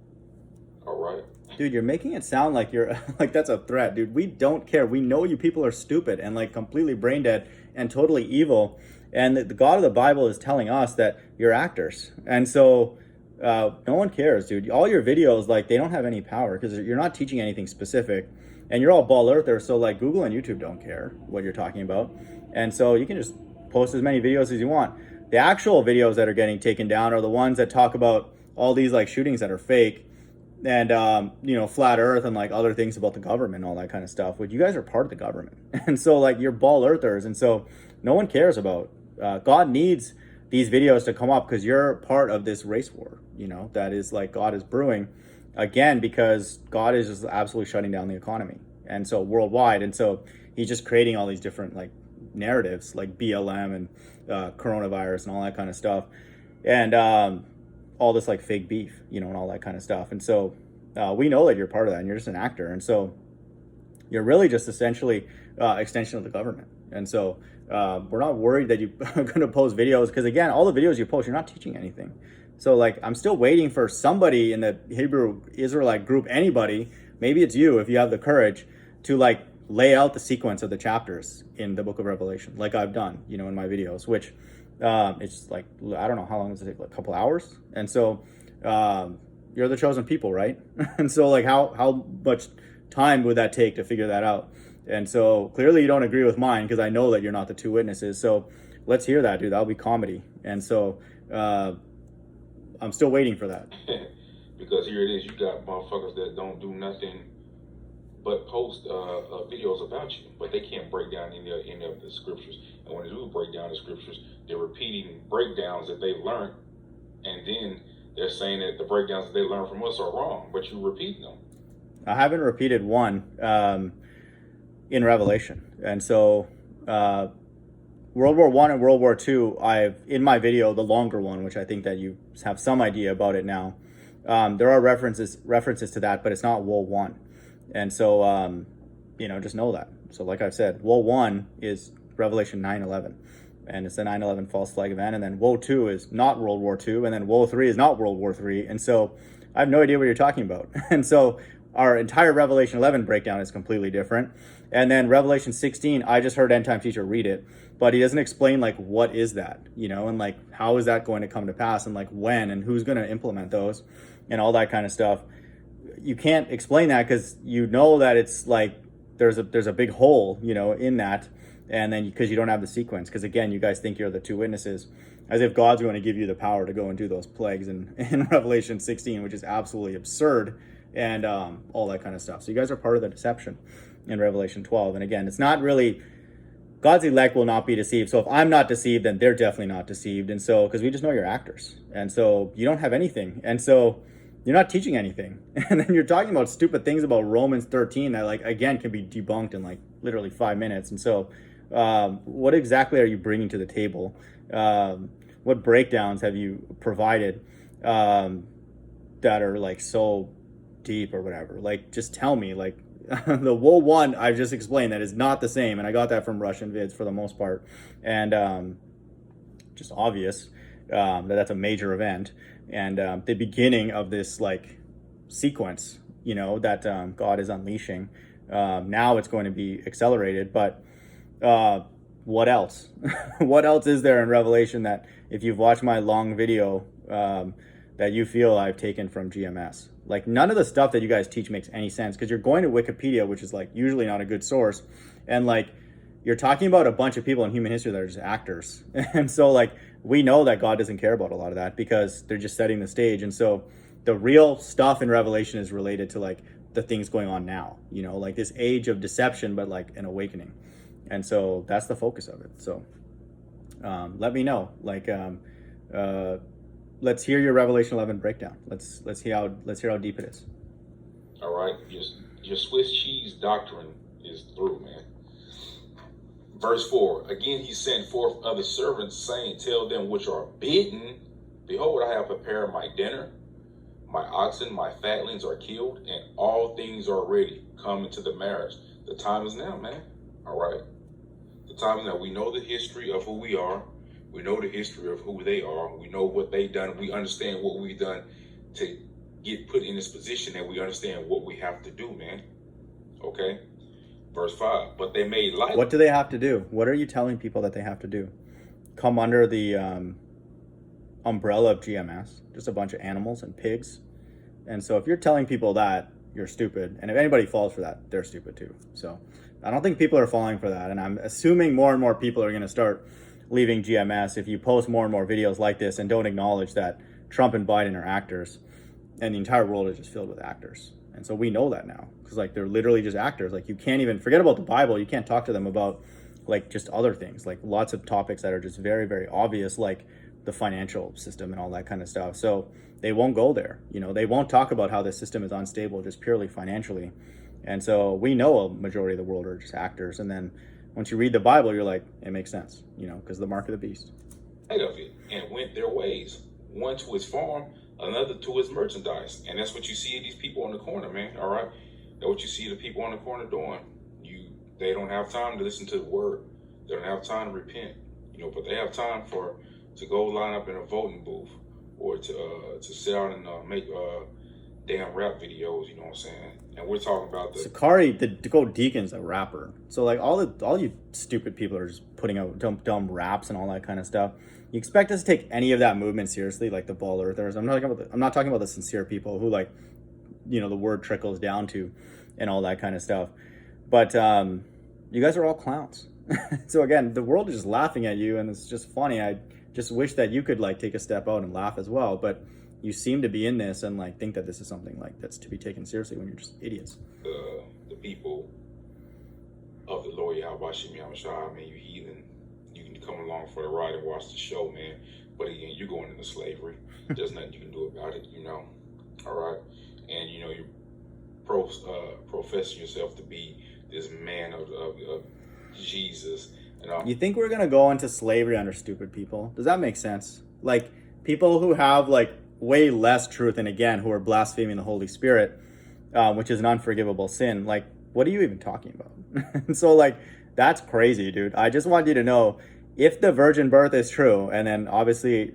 [SPEAKER 2] All right.
[SPEAKER 1] Dude, you're making it sound like you're like that's a threat, dude. We don't care. We know you people are stupid and like completely brain dead and totally evil. And the God of the Bible is telling us that you're actors. And so no one cares, dude. All your videos, like they don't have any power because you're not teaching anything specific. And you're all ball earthers, so like Google and YouTube don't care what you're talking about. And so you can just post as many videos as you want. The actual videos that are getting taken down are the ones that talk about all these like shootings that are fake and, you know, flat earth and like other things about the government and all that kind of stuff, which you guys are part of the government. And so like you're ball earthers. And so no one cares about, God needs these videos to come up because you're part of this race war, you know, that is like God is brewing. Again, because God is just absolutely shutting down the economy, and so worldwide, and so he's just creating all these different like narratives, like BLM and coronavirus and all that kind of stuff, and all this like fake beef, you know, and all that kind of stuff. And so we know that you're part of that, and you're just an actor, and so you're really just essentially extension of the government. And so we're not worried that you're going to post videos because again, all the videos you post, you're not teaching anything. So like, I'm still waiting for somebody in the Hebrew Israelite group, anybody, maybe it's you if you have the courage to like lay out the sequence of the chapters in the book of Revelation, like I've done, you know, in my videos, which it's like, I don't know, how long does it take, like a couple hours? And so you're the chosen people, right? And so like, how much time would that take to figure that out? And so clearly you don't agree with mine because I know that you're not the two witnesses. So let's hear that, dude. That'll be comedy. And so I'm still waiting for that.
[SPEAKER 2] Because here it is, you got motherfuckers that don't do nothing but post videos about you, but they can't break down any of the scriptures. And when they do break down the scriptures, they're repeating breakdowns that they learned, and then they're saying that the breakdowns that they learned from us are wrong, but you repeat them.
[SPEAKER 1] I haven't repeated one in Revelation. And so World War I and World War II, I've, in my video, the longer one, which I think that you have some idea about it now, there are references to that, but it's not World War I. And so, you know, just know that. So like I've said, World War I is Revelation 9:11, and it's the 9/11 false flag event. And then Woe 2 is not World War II, and then Woe 3 is not World War III. And so I have no idea what you're talking about. And so our entire Revelation 11 breakdown is completely different. And then Revelation 16, I just heard End Time Teacher read it, but he doesn't explain like what is that, you know, and like how is that going to come to pass, and like when, and who's going to implement those, and all that kind of stuff. You can't explain that because you know that it's like there's a big hole, you know, in that, and then because you don't have the sequence, because again, you guys think you're the two witnesses, as if God's going to give you the power to go and do those plagues in Revelation 16, which is absolutely absurd, and all that kind of stuff. So you guys are part of the deception in Revelation 12. And again, it's not really, God's elect will not be deceived. So if I'm not deceived, then they're definitely not deceived. And so, because we just know you're actors. And so you don't have anything. And so you're not teaching anything. And then you're talking about stupid things about Romans 13 that like, again, can be debunked in like literally 5 minutes. And so what exactly are you bringing to the table? what breakdowns have you provided that are like so deep or whatever? Like, just tell me. Like, the wool one I've just explained that is not the same, and I got that from Russian vids for the most part, and just obvious that that's a major event, and the beginning of this like sequence, that God is unleashing. Now it's going to be accelerated, but what else? What else is there in Revelation that, if you've watched my long video, that you feel I've taken from GMS? Like, none of the stuff that you guys teach makes any sense, because you're going to Wikipedia, which is like usually not a good source, and like you're talking about a bunch of people in human history that are just actors. And so like we know that God doesn't care about a lot of that because they're just setting the stage. And so the real stuff in Revelation is related to like the things going on now, like this age of deception, but like an awakening. And so that's the focus of it. So let me know. Like, let's hear your Revelation 11 breakdown. Let's hear how deep it is.
[SPEAKER 2] All right, your Swiss cheese doctrine is through, man. Verse 4, again he sent forth other servants, saying, tell them which are bidden, behold, I have prepared my dinner. My oxen, my fatlings are killed, and all things are ready. Come into the marriage. The time is now, man. All right. The time is now. We know the history of who we are. We know the history of who they are. We know what they've done. We understand what we've done to get put in this position, and we understand what we have to do, man. Okay? Verse 5, but they made light.
[SPEAKER 1] What do they have to do? What are you telling people that they have to do? Come under the umbrella of GMS, just a bunch of animals and pigs. And so if you're telling people that, you're stupid. And if anybody falls for that, they're stupid too. So I don't think people are falling for that. And I'm assuming more and more people are going to start leaving GMS if you post more and more videos like this and don't acknowledge that Trump and Biden are actors, and the entire world is just filled with actors. And so we know that now, because like they're literally just actors. Like, you can't even forget about the Bible. You can't talk to them about like just other things, like lots of topics that are just very, very obvious, like the financial system and all that kind of stuff. So they won't go there. They won't talk about how the system is unstable just purely financially. And so we know a majority of the world are just actors. And then once you read the Bible, you're like, it makes sense, because the mark of the beast.
[SPEAKER 2] Of it, and went their ways, one to his farm, another to his merchandise. And that's what you see of these people on the corner, man. All right, that's what you see the people on the corner doing. They don't have time to listen to the word. They don't have time to repent, but they have time to go line up in a voting booth, or to sit out and make damn rap videos. You know what I'm saying? And we're talking about
[SPEAKER 1] Sakari, the Gold Deacon's a rapper. So like all you stupid people are just putting out dumb raps and all that kind of stuff. You expect us to take any of that movement seriously, like the Ball Earthers? I'm not talking about the sincere people who, like, the word trickles down to, and all that kind of stuff. But you guys are all clowns. So again, the world is just laughing at you, and it's just funny. I just wish that you could like take a step out and laugh as well. But you seem to be in this and like think that this is something like that's to be taken seriously when you're just idiots.
[SPEAKER 2] The people of the Lord Yahweh Shem Yahushua, man, you heathen. You can come along for the ride and watch the show, man. But again, you're going into slavery. There's nothing you can do about it, All right, and you're professing yourself to be this man of Jesus. And
[SPEAKER 1] you think we're gonna go into slavery under stupid people? Does that make sense? Like people who have like way less truth, and again, who are blaspheming the Holy Spirit, which is an unforgivable sin. Like, what are you even talking about? So like, that's crazy, dude. I just want you to know, if the virgin birth is true, and then obviously,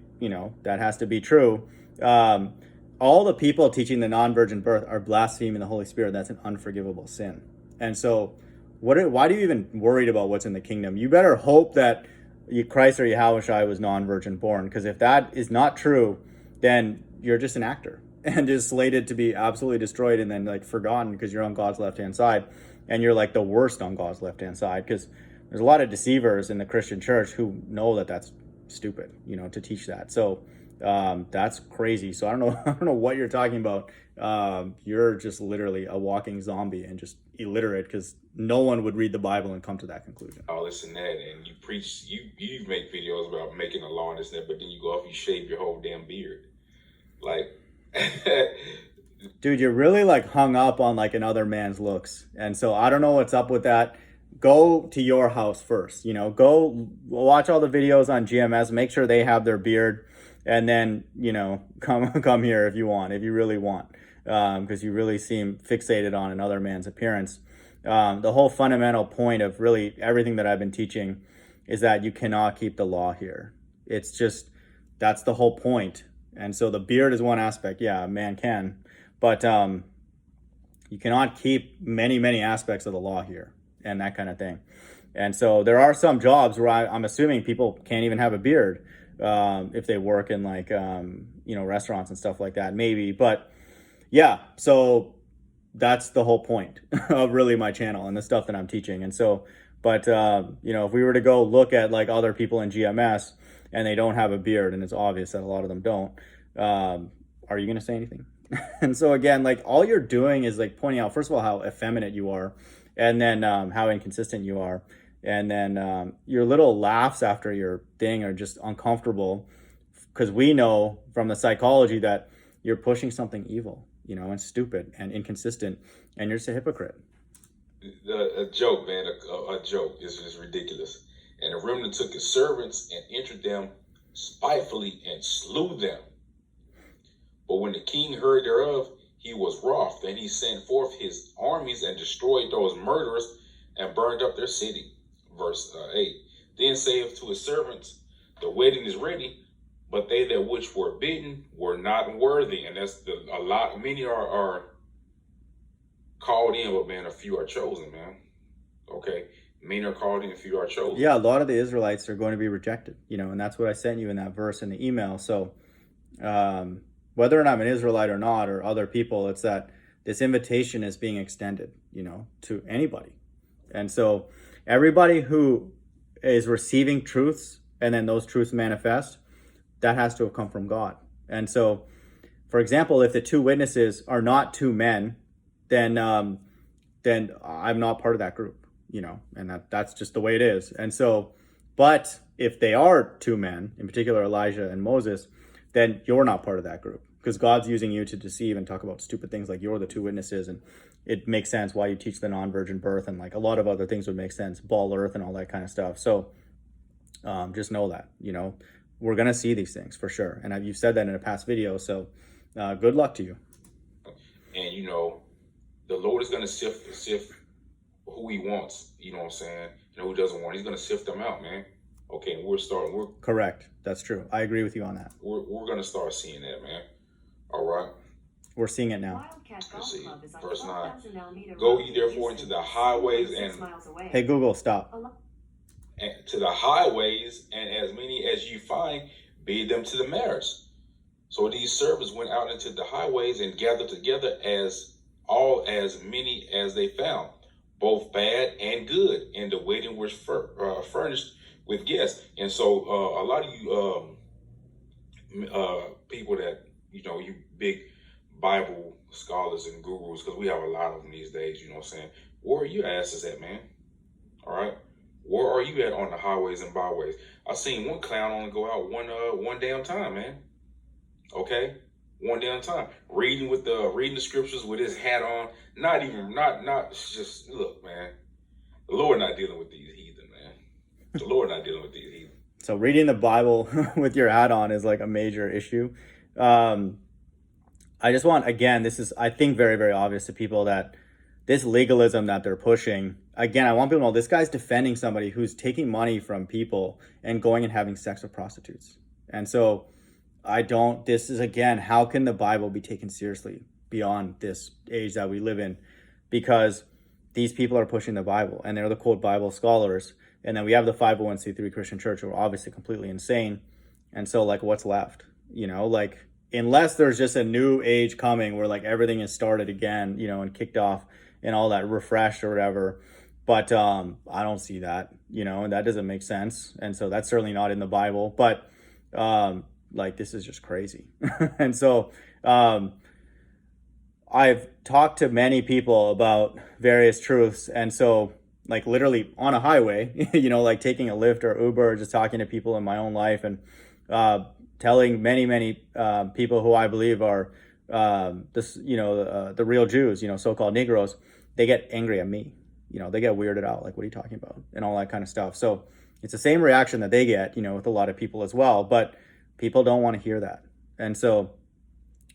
[SPEAKER 1] that has to be true, all the people teaching the non-virgin birth are blaspheming the Holy Spirit. That's an unforgivable sin. And so why do you even worried about what's in the kingdom? You better hope that Christ or Yahushua was non-virgin born, because if that is not true, then you're just an actor and just slated to be absolutely destroyed and then like forgotten, because you're on God's left-hand side, and you're like the worst on God's left-hand side, because there's a lot of deceivers in the Christian church who know that that's stupid, to teach that. So that's crazy. So I don't know what you're talking about. You're just literally a walking zombie and just illiterate, because no one would read the Bible and come to that conclusion.
[SPEAKER 2] All this and that, and you preach, you make videos about making a law and this and that, but then you go off, you shave your whole damn beard. Like,
[SPEAKER 1] dude, you're really like hung up on like another man's looks. And so I don't know what's up with that. go to your house first, you know, go watch all the videos on GMS, make sure they have their beard, and then, you know, come here if you really want, because you really seem fixated on another man's appearance. The whole fundamental point of really everything that I've been teaching is that you cannot keep the law here. It's just, that's the whole point. And so the beard is one aspect. Yeah, a man can, but you cannot keep many aspects of the law here and that kind of thing. And so there are some jobs where I'm assuming people can't even have a beard if they work in like, you know, restaurants and stuff like that, maybe. But yeah, so that's the whole point of really my channel and the stuff that I'm teaching. And so, but, you know, if we were to go look at like other people in GMS and they don't have a beard, and it's obvious that a lot of them don't, are you going to say anything? And so again, like all you're doing is like pointing out, first of all, how effeminate you are, and then how inconsistent you are. And then your little laughs after your thing are just uncomfortable, because we know from the psychology that you're pushing something evil, you know, and stupid and inconsistent, and you're just a hypocrite.
[SPEAKER 2] A joke, man, a joke. This is ridiculous. And the remnant took his servants and entered them spitefully and slew them. But when the king heard thereof, he was wroth, and he sent forth his armies and destroyed those murderers and burned up their city. Verse 8. Then saith to his servants, the wedding is ready, but they that which were bidden were not worthy. And that's a lot. Many are called in, but man, a few are chosen, man. Okay. Many are called in, a few are chosen.
[SPEAKER 1] Yeah, a lot of the Israelites are going to be rejected, you know, and that's what I sent you in that verse in the email. So whether or not I'm an Israelite or not, or other people, it's that this invitation is being extended, you know, to anybody. And so everybody who is receiving truths and then those truths manifest, that has to have come from God. And so, for example, if the two witnesses are not two men, then I'm not part of that group, you know, and that's just the way it is. And so, but if they are two men, in particular Elijah and Moses, then you're not part of that group, because God's using you to deceive and talk about stupid things like you're the two witnesses, and it makes sense why you teach the non-virgin birth, and like a lot of other things would make sense, ball earth and all that kind of stuff. So just know that, you know, we're going to see these things for sure. And you've said that in a past video. So good luck to you.
[SPEAKER 2] And, you know, the Lord is going to sift who he wants, you know what I'm saying? You know, who doesn't want, he's going to sift them out, man. Okay, and we're
[SPEAKER 1] correct. That's true. I agree with you on that.
[SPEAKER 2] We're going to start seeing that, man. All right.
[SPEAKER 1] We're seeing it now.
[SPEAKER 2] Let's see. Verse 9. Go ye therefore into the highways and...
[SPEAKER 1] Hey, Google, stop.
[SPEAKER 2] And to the highways, and as many as you find, bid them to the marriage. So these servants went out into the highways and gathered together as many as they found, both bad and good, and the wedding was furnished with guests. And so a lot of you people that, you know, you big Bible scholars and gurus, because we have a lot of them these days, you know what I'm saying? Where are your asses at, man? All right? Where are you at on the highways and byways? I seen one clown only go out one damn time, man. Okay? One damn time. Reading the scriptures with his hat on. Not just, look, man. The Lord not dealing with these heathen, man. The Lord not dealing with these heathen.
[SPEAKER 1] So reading the Bible with your hat on is like a major issue. I just want, again, this is, I think, very, very obvious to people that this legalism that they're pushing, again, I want people to know this guy's defending somebody who's taking money from people and going and having sex with prostitutes. And so this is, again, how can the Bible be taken seriously beyond this age that we live in? Because these people are pushing the Bible, and they're the quote Bible scholars. And then we have the 501c3 Christian church who are obviously completely insane. And so, like, what's left? You know, like, unless there's just a new age coming where like everything is started again, you know, and kicked off and all that, refreshed or whatever. But I don't see that, you know, and that doesn't make sense. And so that's certainly not in the Bible. But like, this is just crazy. And so I've talked to many people about various truths. And so, like, literally on a highway, you know, like taking a Lyft or Uber, or just talking to people in my own life, and telling many people who I believe are the real Jews, you know, so-called Negroes, they get angry at me. they get weirded out. Like, what are you talking about? And all that kind of stuff. So it's the same reaction that they get, with a lot of people as well. But people don't want to hear that. And so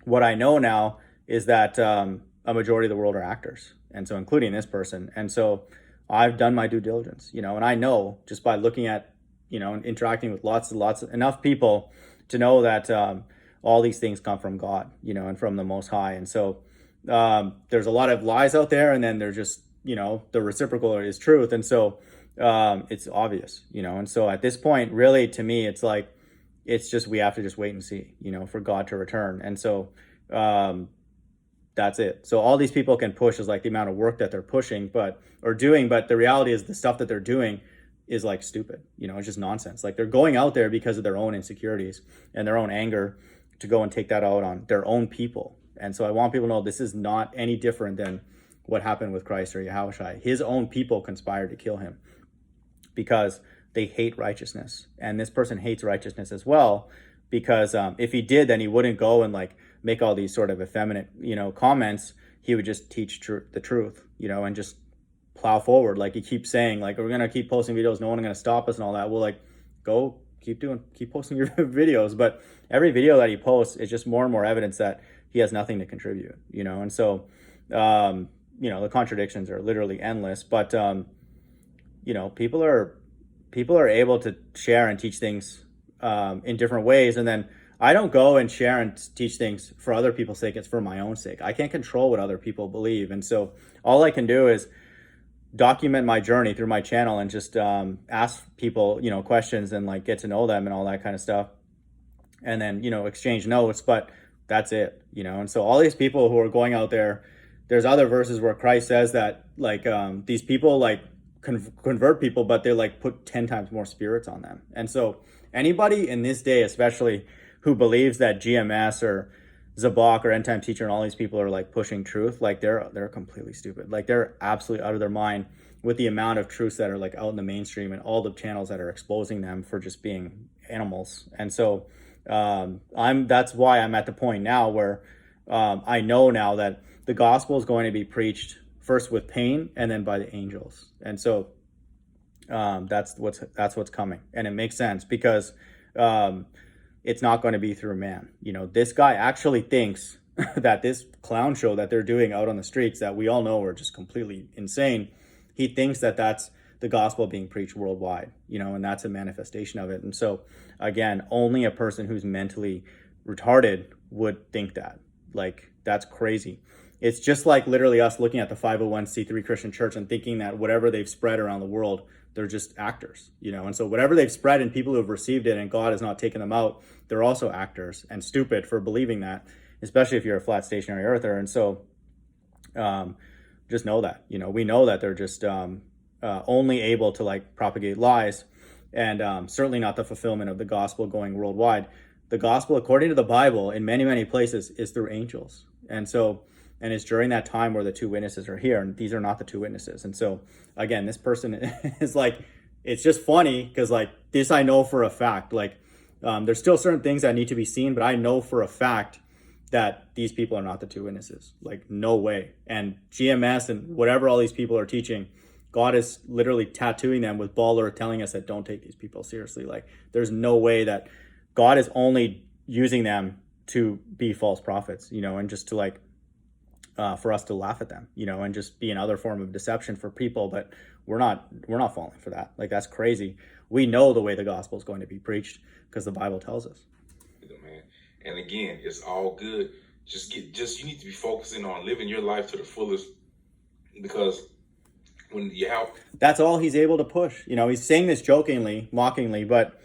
[SPEAKER 1] what I know now is that a majority of the world are actors. And so including this person. And so I've done my due diligence, and I know just by looking at, and interacting with enough people to know that all these things come from God, and from the Most High. And so there's a lot of lies out there, and then there's just, the reciprocal is truth. And so it's obvious, and so at this point, really, to me, it's like, it's just, we have to just wait and see, for God to return. And so that's it. So all these people can push is like the amount of work that they're pushing, but the reality is the stuff that they're doing is like stupid, it's just nonsense. Like, they're going out there because of their own insecurities and their own anger to go and take that out on their own people. And so I want people to know this is not any different than what happened with Christ or Yahushua. His own people conspired to kill him because they hate righteousness. And this person hates righteousness as well, because if he did, then he wouldn't go and like make all these sort of effeminate, comments. He would just teach the truth, and just plow forward. Like, he keeps saying, like, we're going to keep posting videos. No one's going to stop us and all that. Well, like, go keep posting your videos. But every video that he posts is just more and more evidence that he has nothing to contribute, And so, the contradictions are literally endless, but, people are able to share and teach things in different ways. And then I don't go and share and teach things for other people's sake. It's for my own sake. I can't control what other people believe. And so all I can do is document my journey through my channel and just ask people, questions and like get to know them and all that kind of stuff. And then, exchange notes, but that's it, And so all these people who are going out there, there's other verses where Christ says that like these people like convert people, but they like put 10 times more spirits on them. And so anybody in this day, especially who believes that GMS or Zabak or End Time Teacher and all these people are like pushing truth, like they're completely stupid. Like, they're absolutely out of their mind with the amount of truths that are like out in the mainstream and all the channels that are exposing them for just being animals. And so that's why I'm at the point now where I know now that the gospel is going to be preached first with pain and then by the angels. And so that's what's coming. And it makes sense because it's not going to be through man. This guy actually thinks that this clown show that they're doing out on the streets that we all know are just completely insane. He thinks that that's the gospel being preached worldwide, and that's a manifestation of it. And so again, only a person who's mentally retarded would think that. Like, that's crazy. It's just like literally us looking at the 501c3 Christian church and thinking that whatever they've spread around the world, they're just actors, And so whatever they've spread and people who have received it and God has not taken them out, they're also actors and stupid for believing that, especially if you're a flat stationary earther. And so just know that, we know that they're just only able to like propagate lies and certainly not the fulfillment of the gospel going worldwide. The gospel, according to the Bible, in many, many places is through angels. And it's during that time where the two witnesses are here, and these are not the two witnesses. And so, again, this person is like, it's just funny because, like, this I know for a fact. Like, there's still certain things that need to be seen, but I know for a fact that these people are not the two witnesses. Like, no way. And GMS and whatever all these people are teaching, God is literally tattooing them with baller, telling us that don't take these people seriously. Like, there's no way that God is only using them to be false prophets, and just to like, for us to laugh at them, and just be another form of deception for people. But we're not falling for that. Like, that's crazy. We know the way the gospel is going to be preached because the Bible tells us.
[SPEAKER 2] Man. And again, it's all good. You need to be focusing on living your life to the fullest, because when you have,
[SPEAKER 1] that's all he's able to push. He's saying this jokingly, mockingly, but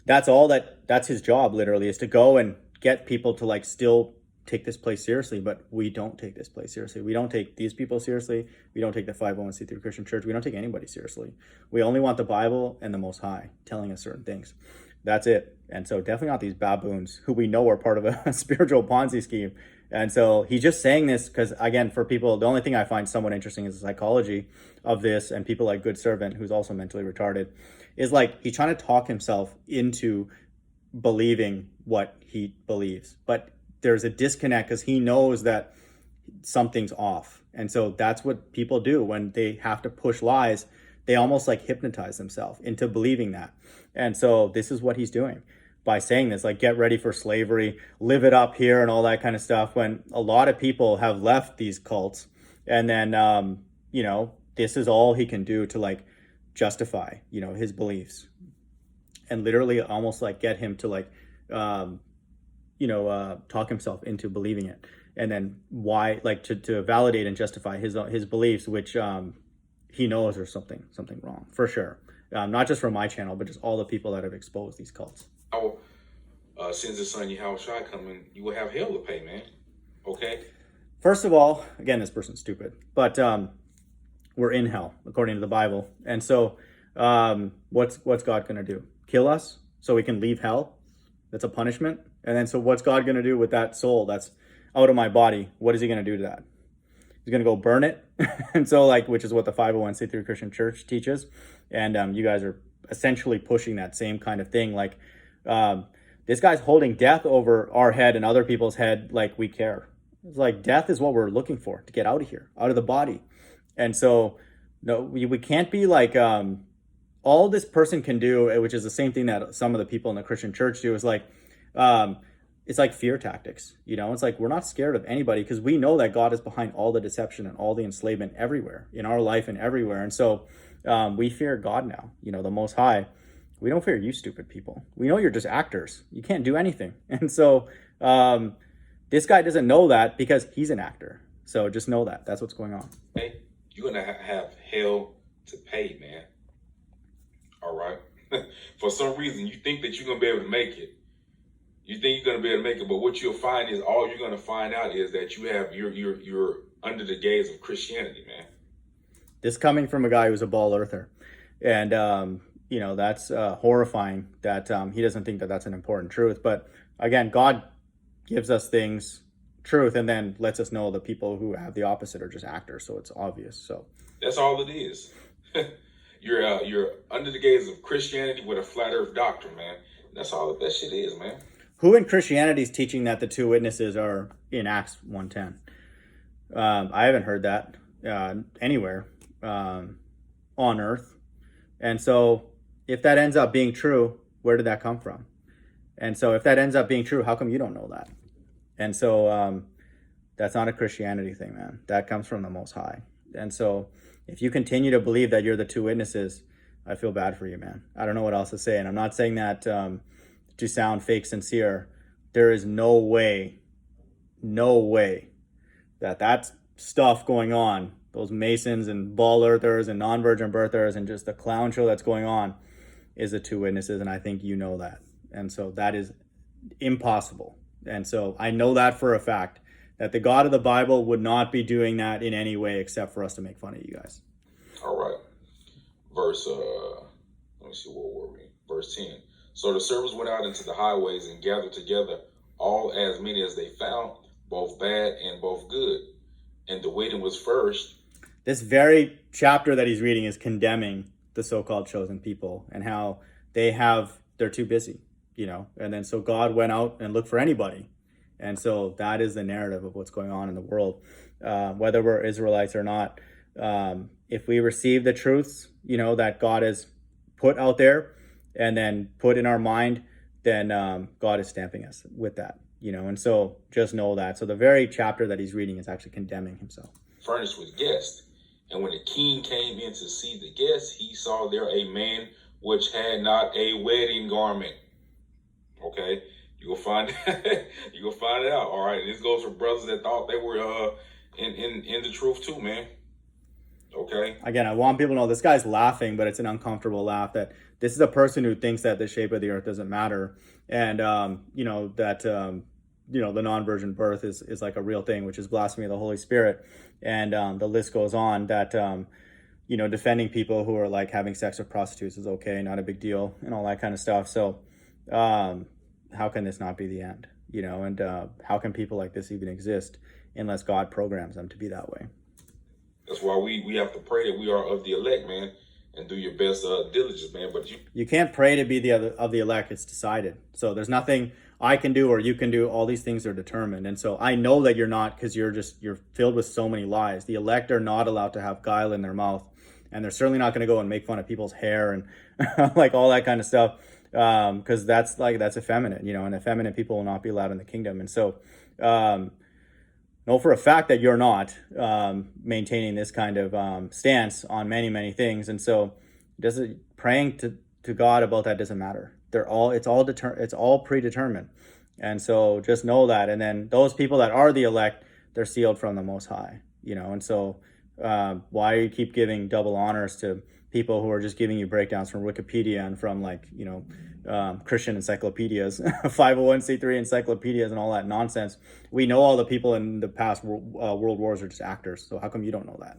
[SPEAKER 1] that's his job literally, is to go and get people to like still take this place seriously. But we don't take this place seriously. We don't take these people seriously. We don't take the 501c3 Christian church. We don't take anybody seriously. We only want the Bible and the Most High telling us certain things. That's it. And so definitely not these baboons who we know are part of a spiritual Ponzi scheme. And so he's just saying this because, again, for people, the only thing I find somewhat interesting is the psychology of this, and people like Good Servant, who's also mentally retarded, is like he's trying to talk himself into believing what he believes. But there's a disconnect because he knows that something's off. And so that's what people do when they have to push lies. They almost like hypnotize themselves into believing that. And so this is what he's doing by saying this, like, get ready for slavery, live it up here and all that kind of stuff, when a lot of people have left these cults. And then, this is all he can do to like justify, his beliefs, and literally almost like get him to like, talk himself into believing it. And then why, like to validate and justify his beliefs, which he knows there's something wrong for sure. Not just from my channel, but just all the people that have exposed these cults.
[SPEAKER 2] Since the son Yahushua coming, you will have hell to pay, man. Okay?
[SPEAKER 1] First of all, again, this person's stupid, but we're in hell according to the Bible. And so what's God going to do? Kill us so we can leave hell? That's a punishment. And then so what's God going to do with that soul that's out of my body? What is he going to do to that? He's going to go burn it. And so which is what the 501c3 Christian Church teaches. And you guys are essentially pushing that same kind of thing. This guy's holding death over our head and other people's head like we care. It's like death is what we're looking for, to get out of here, out of the body. And so no, we can't be like, all this person can do, which is the same thing that some of the people in the Christian church do, is like, it's like fear tactics. It's like, we're not scared of anybody because we know that God is behind all the deception and all the enslavement everywhere in our life and everywhere. And so we fear God now, the Most High. We don't fear you stupid people. We know you're just actors. You can't do anything. And so this guy doesn't know that because he's an actor. So just know that. That's what's going on.
[SPEAKER 2] Hey, you're going to have hell to pay, man. All right? For some reason, you think that you're going to be able to make it. You think you're going to be able to make it, but what you'll find is all you're going to find out is that you're under the gaze of Christianity, man.
[SPEAKER 1] This coming from a guy who's a ball earther. And, that's horrifying that he doesn't think that that's an important truth. But again, God gives us things, truth, and then lets us know the people who have the opposite are just actors. So it's obvious. So
[SPEAKER 2] that's all it is. You're under the gaze of Christianity with a flat earth doctrine, man. That's all that shit is, man.
[SPEAKER 1] Who in Christianity is teaching that the two witnesses are in Acts 1:10? I haven't heard that anywhere on earth. And so if that ends up being true, where did that come from? And so if that ends up being true, how come you don't know that? And so that's not a Christianity thing, man. That comes from the Most High. And so if you continue to believe that you're the two witnesses, I feel bad for you, man. I don't know what else to say. And I'm not saying that to sound fake sincere. There is no way that stuff going on, those Masons and ball earthers and non-virgin birthers and just the clown show that's going on, is the two witnesses. And I think you know that. And so that is impossible. And so I know that for a fact, that the God of the Bible would not be doing that in any way except for us to make fun of you guys.
[SPEAKER 2] All right. Verse, let me see, where were we? Verse 10. So the servants went out into the highways and gathered together all as many as they found, both bad and both good. And the waiting was first.
[SPEAKER 1] This very chapter that he's reading is condemning the so-called chosen people and how they're too busy, and then so God went out and looked for anybody. And so that is the narrative of what's going on in the world, whether we're Israelites or not. If we receive the truths, that God has put out there and then put in our mind, then God is stamping us with that, and so just know that. So the very chapter that he's reading is actually condemning himself.
[SPEAKER 2] Furnished with guests. And when the king came in to see the guests, he saw there a man which had not a wedding garment. Okay, you'll find it out. All right, and this goes for brothers that thought they were in the truth too, man. Okay. Again,
[SPEAKER 1] I want people to know this guy's laughing, but it's an uncomfortable laugh. That this is a person who thinks that the shape of the earth doesn't matter, and the non-virgin birth is like a real thing, which is blasphemy of the Holy Spirit, and the list goes on. That defending people who are like having sex with prostitutes is okay, not a big deal, and all that kind of stuff. So how can this not be the end? And how can people like this even exist unless God programs them to be that way?
[SPEAKER 2] That's why we have to pray that we are of the elect, man, and do your best diligence, man. But you
[SPEAKER 1] can't pray to be of the elect. It's decided. So there's nothing I can do or you can do. All these things are determined. And so I know that you're not, because you're filled with so many lies. The elect are not allowed to have guile in their mouth. And they're certainly not going to go and make fun of people's hair and like all that kind of stuff. Because that's effeminate, and effeminate people will not be allowed in the kingdom. And so, know for a fact that you're not maintaining this kind of stance on many things. And so, praying to God about that doesn't matter. It's all predetermined. And so just know that. And then those people that are the elect, they're sealed from the Most High, And so why do you keep giving double honors to people who are just giving you breakdowns from Wikipedia and from Christian encyclopedias, 501c3 encyclopedias and all that nonsense? We know all the people in the past world wars are just actors. So how come you don't know that?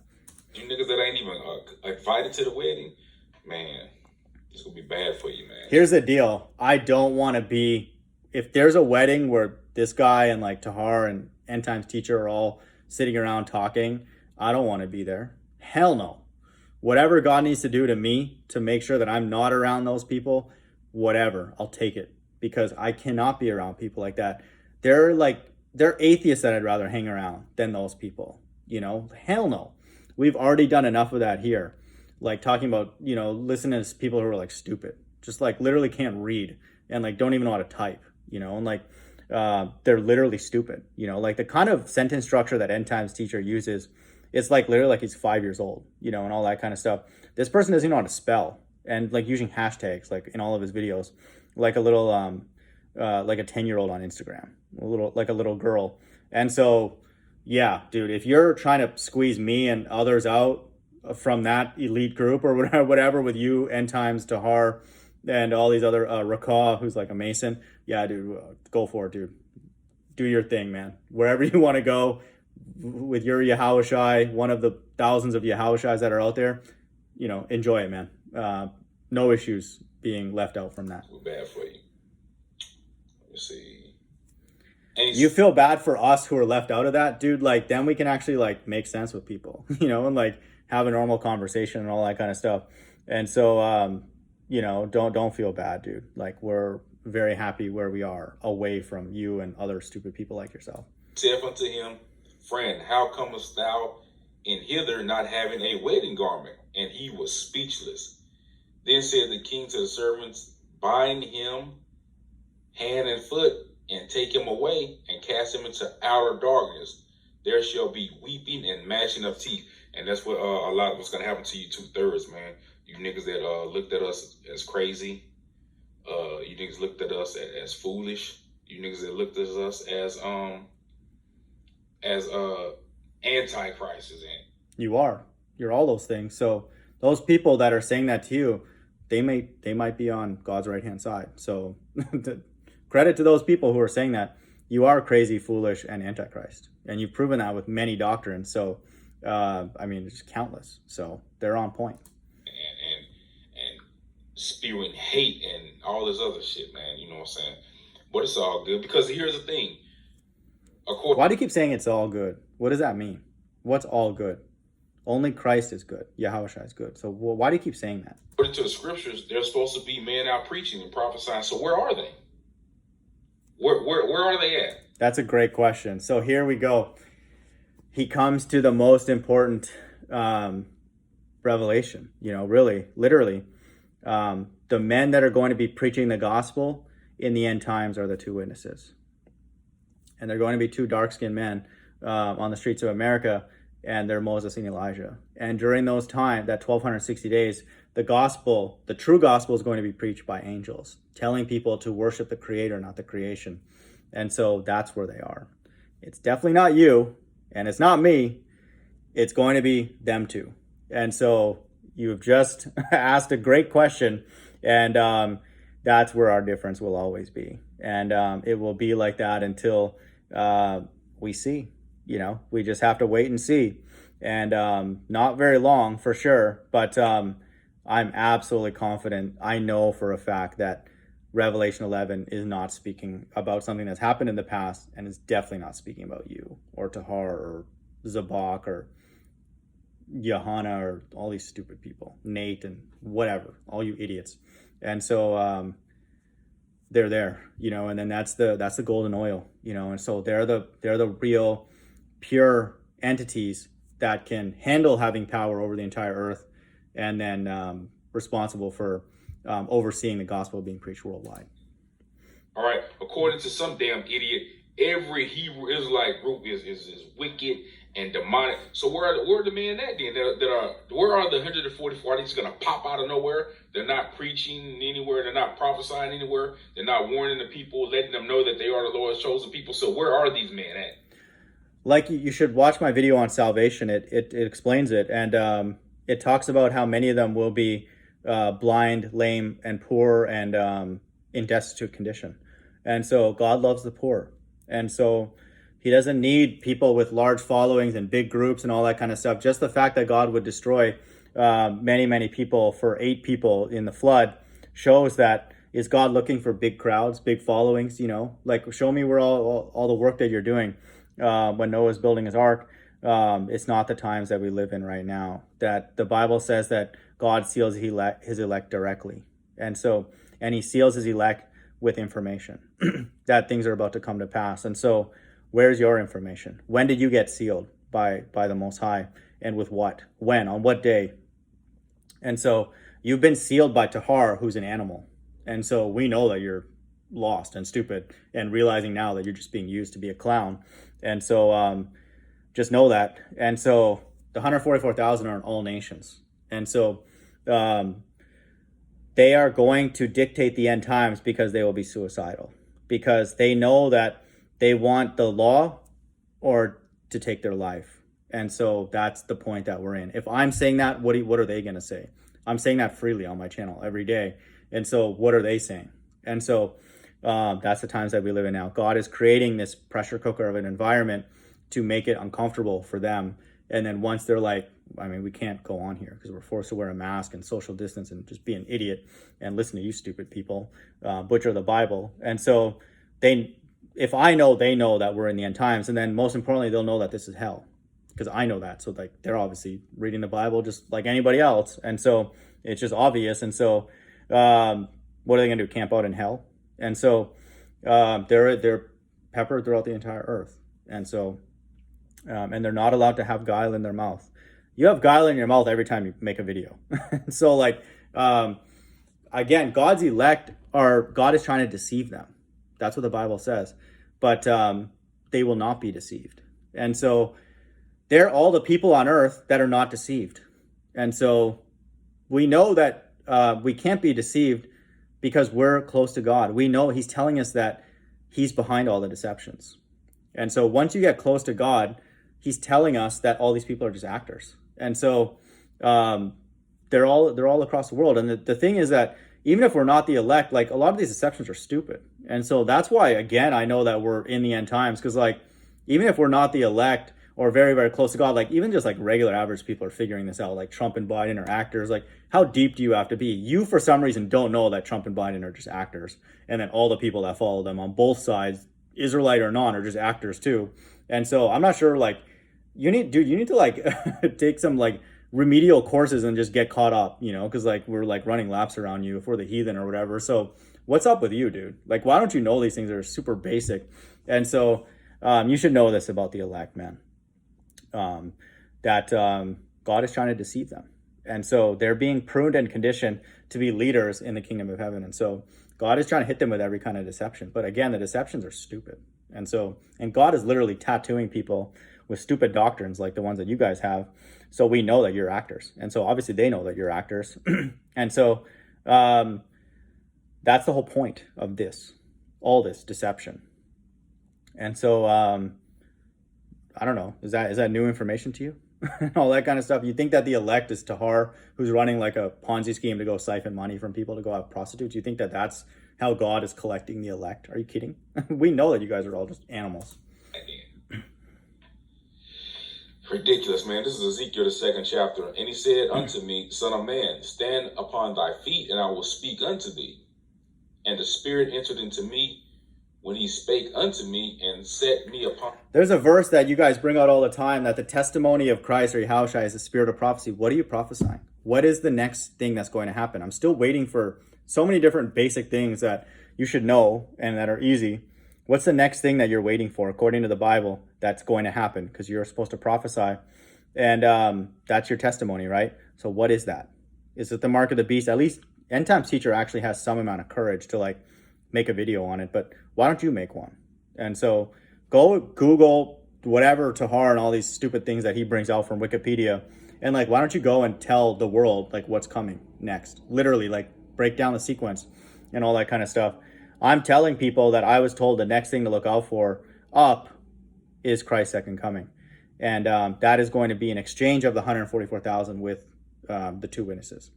[SPEAKER 2] You niggas that ain't even invited to the wedding, man, it's gonna be bad for you, man.
[SPEAKER 1] Here's the deal. I don't want to be, if there's a wedding where this guy and Tahar and End Times Teacher are all sitting around talking, I don't want to be there. Hell no. Whatever God needs to do to me to make sure that I'm not around those people, whatever, I'll take it, because I cannot be around people like that. They're atheists that I'd rather hang around than those people, hell no. We've already done enough of that here. Talking about, listening to people who are stupid, just literally can't read and don't even know how to type, and they're literally stupid, the kind of sentence structure that End Times Teacher uses. It's literally he's 5 years old, and all that kind of stuff. This person doesn't even know how to spell, and using hashtags in all of his videos, a little like a 10-year-old on Instagram, a little girl. And so, yeah, dude, if you're trying to squeeze me and others out from that elite group or whatever with you, End Times, Tahar, and all these other Rakah, who's a Mason, yeah, dude, go for it, dude. Do your thing, man. Wherever you want to go with your Yahushai, one of the thousands of Yahushais that are out there, enjoy it, man. No issues being left out from that.
[SPEAKER 2] We're bad for you. Let's see.
[SPEAKER 1] You feel bad for us who are left out of that, dude. Then we can actually make sense with people, and have a normal conversation and all that kind of stuff. And so, don't feel bad, dude. We're very happy where we are, away from you and other stupid people like yourself.
[SPEAKER 2] Saith unto him, Friend, how comest thou in hither not having a wedding garment? And he was speechless. Then said the king to the servants, Bind him hand and foot, and take him away, and cast him into outer darkness. There shall be weeping and gnashing of teeth. And that's what a lot of what's going to happen to you 2/3, man. You niggas that looked at us as crazy. You niggas looked at us as foolish. You niggas that looked at us as antichrists. And
[SPEAKER 1] you're all those things. So those people that are saying that to you, they might be on God's right hand side. So credit to those people who are saying that. You are crazy, foolish, and antichrist, and you've proven that with many doctrines. So it's countless. So they're on point.
[SPEAKER 2] And spewing hate and all this other shit, man. You know what I'm saying? But it's all good, because here's the thing.
[SPEAKER 1] Why do you keep saying it's all good? What does that mean? What's all good? Only Christ is good. Yahushua is good. So why do you keep saying that?
[SPEAKER 2] According to the scriptures, there's supposed to be men out preaching and prophesying. So where are they? Where are they at?
[SPEAKER 1] That's a great question. So here we go. He comes to the most important revelation, really, literally. The men that are going to be preaching the gospel in the end times are the two witnesses. And they're going to be two dark-skinned men on the streets of America, and they're Moses and Elijah. And during those times, that 1260 days, the gospel, the true gospel, is going to be preached by angels, telling people to worship the Creator, not the creation. And so that's where they are. It's definitely not you, and it's not me. It's going to be them two. And so you've just asked a great question, and that's where our difference will always be. And it will be like that until we see. We just have to wait and see. And not very long for sure, but I'm absolutely confident. I know for a fact that Revelation 11 is not speaking about something that's happened in the past, and is definitely not speaking about you or Tahar or Zabak or Johanna or all these stupid people, Nate and whatever, all you idiots. And so they're there, and then that's the golden oil, and so they're the real pure entities that can handle having power over the entire earth, and then responsible for overseeing the gospel being preached worldwide.
[SPEAKER 2] All right. According to some damn idiot, every Hebrew Israelite group is wicked and demonic. So where are the men at then? Where are the 144? Are they just gonna pop out of nowhere? They're not preaching anywhere. They're not prophesying anywhere. They're not warning the people, letting them know that they are the Lord's chosen people. So where are these men at?
[SPEAKER 1] Like, you should watch my video on salvation. It explains it, and it talks about how many of them will be blind, lame, and poor, and in destitute condition. And so God loves the poor, and so he doesn't need people with large followings and big groups and all that kind of stuff. Just the fact that God would destroy many people for 8 people in the flood shows that, is God looking for big crowds, big followings? Like, show me where all the work that you're doing when Noah's building his ark. It's not the times that we live in right now. That the Bible says that God seals his elect directly, and he seals his elect with information that things are about to come to pass. And so, where's your information? When did you get sealed by the Most High, and with what? When? On what day? And so you've been sealed by Tahar, who's an animal. And so we know that you're lost and stupid, and realizing now that you're just being used to be a clown. And so just know that. And so the 144,000 are in all nations. And so they are going to dictate the end times, because they will be suicidal, because they know that they want the law or to take their life. And so that's the point that we're in. If I'm saying that, what are they going to say? I'm saying that freely on my channel every day. And so what are they saying? And so that's the times that we live in now. God is creating this pressure cooker of an environment to make it uncomfortable for them. And then once they're like, we can't go on here because we're forced to wear a mask and social distance and just be an idiot and listen to you stupid people butcher the Bible. And so if I know, they know that we're in the end times. And then most importantly, they'll know that this is hell, because I know that. So like, they're obviously reading the Bible just like anybody else. And so it's just obvious. And so what are they going to do? Camp out in hell? And so they're peppered throughout the entire earth. And so and they're not allowed to have guile in their mouth. You have guile in your mouth every time you make a video. So like, again, God's elect God is trying to deceive them. That's what the Bible says. But they will not be deceived. And so they're all the people on earth that are not deceived. And so we know that we can't be deceived because we're close to God. We know he's telling us that he's behind all the deceptions. And so once you get close to God, he's telling us that all these people are just actors. And so they're all across the world. And the thing is that even if we're not the elect, like, a lot of these deceptions are stupid. And so that's why, again, I know that we're in the end times, because like, even if we're not the elect or very, very close to God, like even just like regular average people are figuring this out, like Trump and Biden are actors. Like, how deep do you have to be? You, for some reason, don't know that Trump and Biden are just actors. And then all the people that follow them on both sides, Israelite or non, are just actors too. And so I'm not sure, like, you need to like take some like remedial courses and just get caught up, because like we're like running laps around you if we're the heathen or whatever. So what's up with you, dude? Like, why don't you know these things that are super basic? And so you should know this about the elect, man. That God is trying to deceive them. And so they're being pruned and conditioned to be leaders in the kingdom of heaven. And so God is trying to hit them with every kind of deception. But again, the deceptions are stupid. And God is literally tattooing people with stupid doctrines like the ones that you guys have. So we know that you're actors. And so obviously they know that you're actors. And so that's the whole point of all this deception. And so I don't know, is that new information to you? All that kind of stuff. You think that the elect is Tahar, who's running like a Ponzi scheme to go siphon money from people to go have prostitutes? You think that that's how God is collecting the elect? Are you kidding? We know that you guys are all just animals.
[SPEAKER 2] Ridiculous, man. This is Ezekiel, the 2nd chapter. And he said unto me, Son of man, stand upon thy feet, and I will speak unto thee. And the Spirit entered into me when he spake unto me and set me upon.
[SPEAKER 1] There's a verse that you guys bring out all the time, that the testimony of Christ or Yahushua is the spirit of prophecy. What are you prophesying? What is the next thing that's going to happen? I'm still waiting for so many different basic things that you should know and that are easy. What's the next thing that you're waiting for, according to the Bible, that's going to happen? Because you're supposed to prophesy. And that's your testimony, right? So what is that? Is it the mark of the beast? At least End Times Teacher actually has some amount of courage to like make a video on it. But why don't you make one? And so go Google whatever Tahar and all these stupid things that he brings out from Wikipedia. And like, why don't you go and tell the world like what's coming next? Literally, like break down the sequence and all that kind of stuff. I'm telling people that I was told the next thing to look out for up is Christ's second coming. And that is going to be an exchange of the 144,000 with the two witnesses.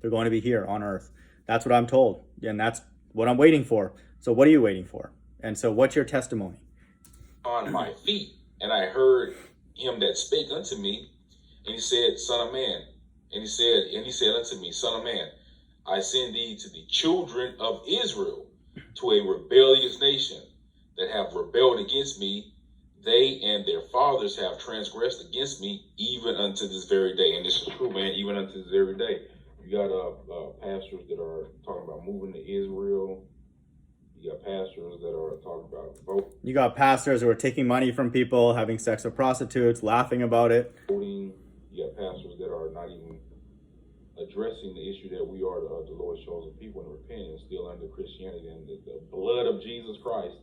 [SPEAKER 1] They're going to be here on earth. That's what I'm told. And that's what I'm waiting for. So what are you waiting for? And so what's your testimony?
[SPEAKER 2] On my feet, and I heard him that spake unto me, and he said, Son of man. And he said unto me, Son of man, I send thee to the children of Israel, to a rebellious nation that have rebelled against me. They and their fathers have transgressed against me, even unto this very day. And this is true, man, even unto this very day. You got pastors that are talking about moving to Israel. You got pastors that are talking about voting.
[SPEAKER 1] You got pastors who are taking money from people, having sex with prostitutes, laughing about it.
[SPEAKER 2] Voting. You got pastors that are not even addressing the issue that we are the Lord's chosen people and repenting, and still under Christianity and the blood of Jesus Christ.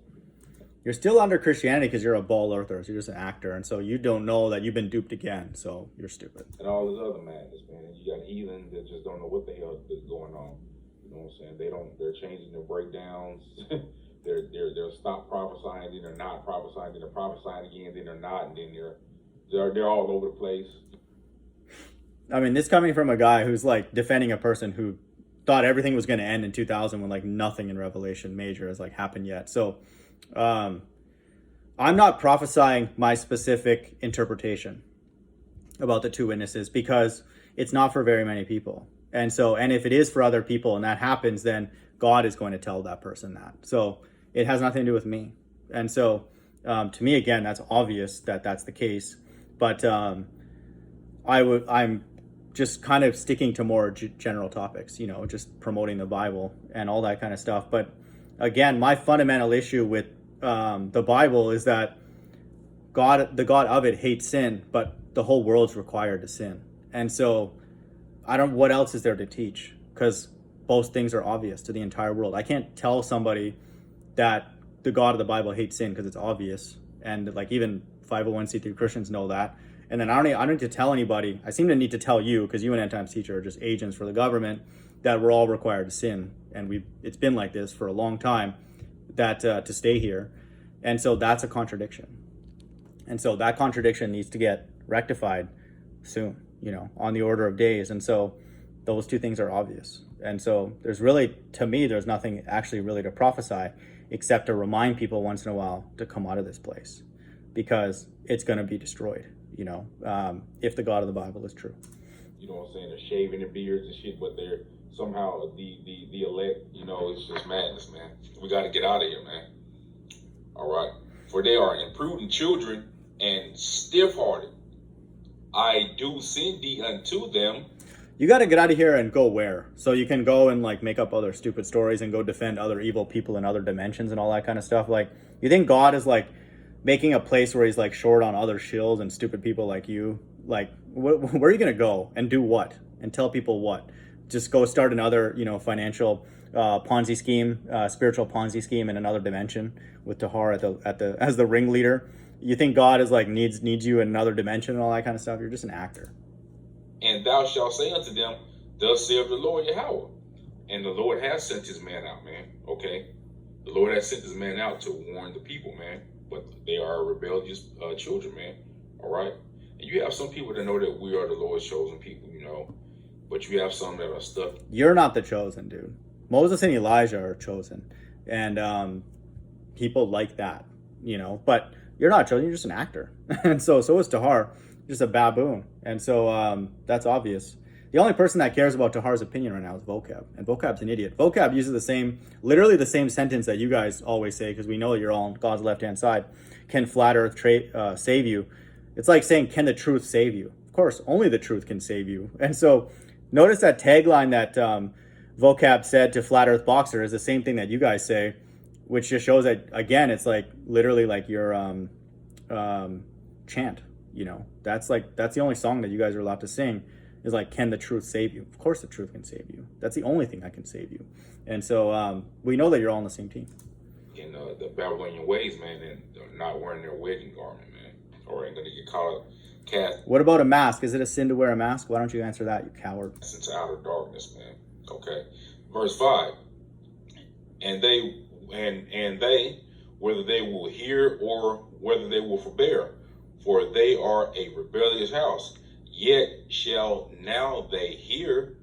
[SPEAKER 1] You're still under Christianity because you're a ball earther, so you're just an actor, and so you don't know that you've been duped again, so you're stupid.
[SPEAKER 2] And all this other madness, man. You got heathen that just don't know what the hell is going on. You know what I'm saying? They're changing their breakdowns. they're stop prophesying, then they're not prophesying, then they're prophesying again, then they're not, and then they're all over the place.
[SPEAKER 1] I mean, this coming from a guy who's like defending a person who thought everything was going to end in 2000 when like nothing in Revelation major has like happened yet. So I'm not prophesying my specific interpretation about the two witnesses because it's not for very many people. And so, and if it is for other people and that happens, then God is going to tell that person that. So it has nothing to do with me. And so to me, again, that's obvious that that's the case. But I'm just kind of sticking to more general topics, you know, just promoting the Bible and all that kind of stuff. But again, my fundamental issue with the Bible is that the God of it hates sin, but the whole world's required to sin. And so what else is there to teach? Because both things are obvious to the entire world. I can't tell somebody that the God of the Bible hates sin because it's obvious. And like even 501c3 Christians know that. And then I don't need to tell anybody. I seem to need to tell you, because you and End Times Teacher are just agents for the government, that we're all required to sin. And it's been like this for a long time, that to stay here. And so that's a contradiction. And so that contradiction needs to get rectified soon, you know, on the order of days. And so those two things are obvious. And so there's really, to me, there's nothing actually really to prophesy except to remind people once in a while to come out of this place, because it's going to be destroyed, you know, if the God of the Bible is true.
[SPEAKER 2] You know what I'm saying? They're shaving their beards and shit, but they're somehow the elect, you know, it's just madness, man. We got to get out of here, man. All right. For they are imprudent children and stiff-hearted. I do send thee unto them.
[SPEAKER 1] You got to get out of here and go where? So you can go and like make up other stupid stories and go defend other evil people in other dimensions and all that kind of stuff. Like, you think God is like making a place where he's like short on other shills and stupid people like you? Like, where are you going to go and do what? And tell people what? Just go start another, you know, financial Ponzi scheme, spiritual Ponzi scheme in another dimension with Tahar as the ringleader. You think God is like needs you in another dimension and all that kind of stuff? You're just an actor.
[SPEAKER 2] And thou shalt say unto them, thus saith the Lord Yahweh. And the Lord has sent his man out, man. Okay. The Lord has sent his man out to warn the people, man. But they are rebellious children, man. All right. And you have some people that know that we are the Lord's chosen people, you know. But you have some that are stuck. You're
[SPEAKER 1] not the chosen, dude. Moses and Elijah are chosen. And people like that, you know. But you're not chosen. You're just an actor. And so is Tahar. Just a baboon. And so that's obvious. The only person that cares about Tahar's opinion right now is Vocab. And Vocab's an idiot. Vocab uses literally the same sentence that you guys always say, because we know that you're all on God's left-hand side. Can flat earth save you? It's like saying, can the truth save you? Of course, only the truth can save you. And so notice that tagline that Vocab said to Flat Earth Boxer is the same thing that you guys say, which just shows that, again, it's like literally like your chant, you know. That's the only song that you guys are allowed to sing is like, can the truth save you? Of course the truth can save you. That's the only thing that can save you. And so we know that you're all on the same team.
[SPEAKER 2] In the Babylonian ways, man, and they're not wearing their wedding garment, man, or ain't gonna get caught up.
[SPEAKER 1] What about a mask? Is it a sin to wear a mask? Why don't you answer that, you coward?
[SPEAKER 2] Into outer darkness, man. Okay. Verse 5. And they, whether they will hear or whether they will forbear, for they are a rebellious house. Yet shall now they hear,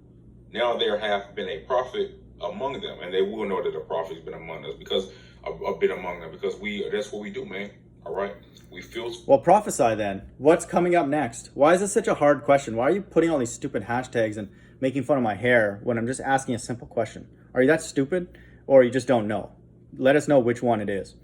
[SPEAKER 2] now there hath been a prophet among them, and they will know that a prophet has been among us, because a bit among them, because that's what we do, man. All right. We feel.
[SPEAKER 1] Well, prophesy then. What's coming up next? Why is this such a hard question? Why are you putting all these stupid hashtags and making fun of my hair when I'm just asking a simple question? Are you that stupid, or you just don't know? Let us know which one it is.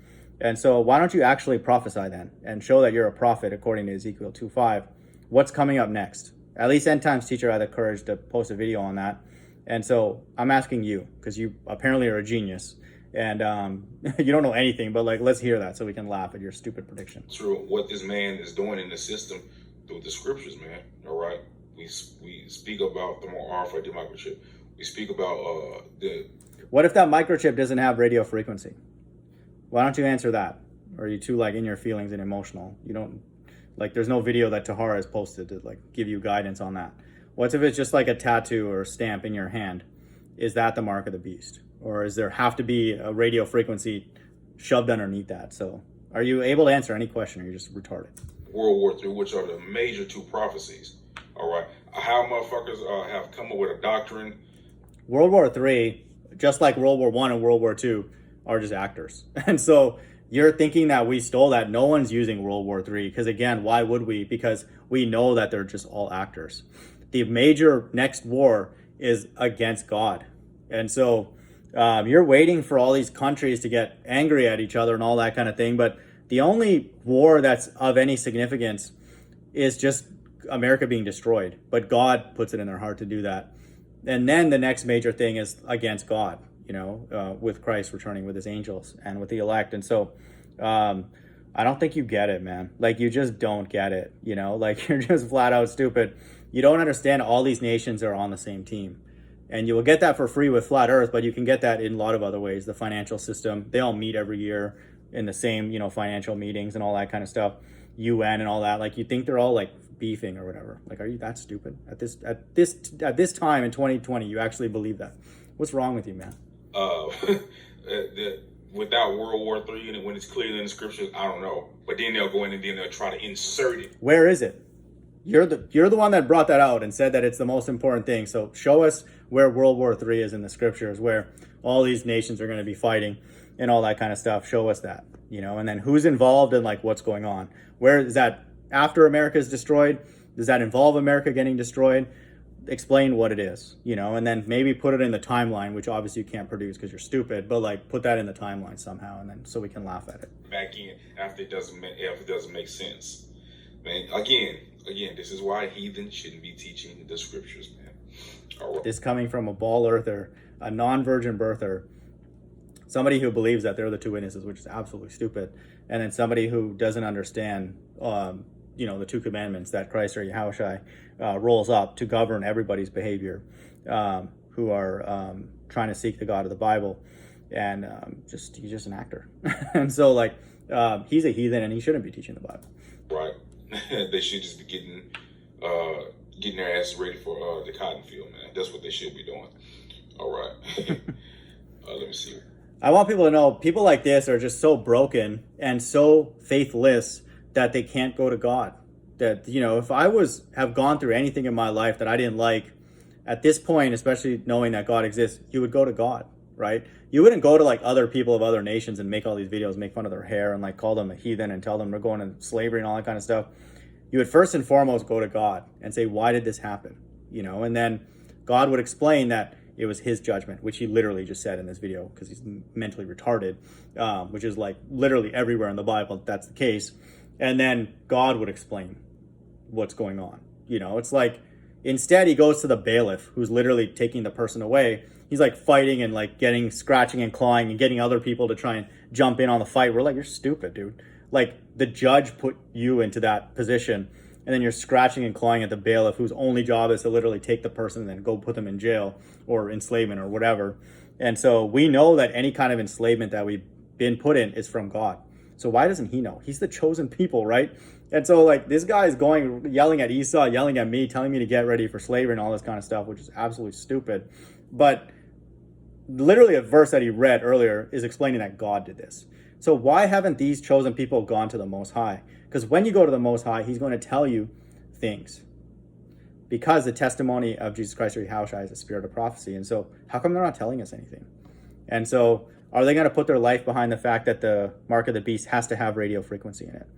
[SPEAKER 1] And so why don't you actually prophesy then and show that you're a prophet according to Ezekiel 2:5? What's coming up next? At least End Times Teacher had the courage to post a video on that. And so I'm asking you, because you apparently are a genius. And you don't know anything, but like, let's hear that so we can laugh at your stupid prediction.
[SPEAKER 2] True. What this man is doing in the system through the scriptures, man. All right. We speak about the more RFID microchip. We speak about the.
[SPEAKER 1] What if that microchip doesn't have radio frequency? Why don't you answer that? Or are you too like in your feelings and emotional? You don't like. There's no video that Tahara has posted to like give you guidance on that. What if it's just like a tattoo or a stamp in your hand? Is that the mark of the beast? Or is there have to be a radio frequency shoved underneath that? So are you able to answer any question, or you're just retarded?
[SPEAKER 2] World War III, which are the major two prophecies. All right. How motherfuckers have come up with a doctrine.
[SPEAKER 1] World War III, just like World War I and World War II, are just actors. And so you're thinking that we stole that. No one's using World War III, because again, why would we? Because we know that they're just all actors. The major next war is against God. And so you're waiting for all these countries to get angry at each other and all that kind of thing. But the only war that's of any significance is just America being destroyed. But God puts it in their heart to do that. And then the next major thing is against God, you know, with Christ returning with his angels and with the elect. And so I don't think you get it, man. Like, you just don't get it, you know, like you're just flat out stupid. You don't understand all these nations are on the same team. And you will get that for free with Flat Earth, but you can get that in a lot of other ways. The financial system, they all meet every year in the same, you know, financial meetings and all that kind of stuff. UN and all that. Like, you think they're all like beefing or whatever. Like, are you that stupid at this time in 2020? You actually believe that? What's wrong with you, man?
[SPEAKER 2] Without World War III, when it's clearly in the scriptures, I don't know. But then they'll go in and then they'll try to insert it.
[SPEAKER 1] Where is it? You're the one that brought that out and said that it's the most important thing. So show us where World War III is in the scriptures, where all these nations are going to be fighting and all that kind of stuff. Show us that, you know, and then who's involved and like what's going on. Where is that after America is destroyed? Does that involve America getting destroyed? Explain what it is, you know, and then maybe put it in the timeline, which obviously you can't produce because you're stupid, but like put that in the timeline somehow, and then so we can laugh at it.
[SPEAKER 2] Back in after it doesn't make sense. Man, again, this is why heathen shouldn't be teaching the scriptures, man. All right.
[SPEAKER 1] This coming from a ball earther, a non-virgin birther, somebody who believes that they're the two witnesses, which is absolutely stupid, and then somebody who doesn't understand, you know, the two commandments that Christ or Yahushua rolls up to govern everybody's behavior, who are trying to seek the God of the Bible, and he's just an actor. And so like he's a heathen and he shouldn't be teaching the Bible.
[SPEAKER 2] Right. They should just be getting their asses ready for the cotton field, man. That's what they should be doing. All right. Let me see.
[SPEAKER 1] I want people to know people like this are just so broken and so faithless that they can't go to God. That, you know, if I have gone through anything in my life that I didn't like, at this point, especially knowing that God exists, you would go to God, right? You wouldn't go to like other people of other nations and make all these videos, make fun of their hair and like call them a heathen and tell them they're going into slavery and all that kind of stuff. You would first and foremost go to God and say, why did this happen? You know, and then God would explain that it was his judgment, which he literally just said in this video because he's mentally retarded, which is like literally everywhere in the Bible that's the case. And then God would explain what's going on. It's like, instead he goes to the bailiff who's literally taking the person away. He's like fighting and like scratching and clawing and getting other people to try and jump in on the fight. We're like, you're stupid, dude. Like, the judge put you into that position, and then you're scratching and clawing at the bailiff whose only job is to literally take the person and then go put them in jail or enslavement or whatever. And so we know that any kind of enslavement that we've been put in is from God. So why doesn't he know? He's the chosen people, right? And so like, this guy is going, yelling at Esau, yelling at me, telling me to get ready for slavery and all this kind of stuff, which is absolutely stupid. But literally a verse that he read earlier is explaining that God did this. So why haven't these chosen people gone to the Most High? Because when you go to the Most High, he's going to tell you things. Because the testimony of Jesus Christ or Yahushua is a spirit of prophecy. And so how come they're not telling us anything? And so are they going to put their life behind the fact that the mark of the beast has to have radio frequency in it?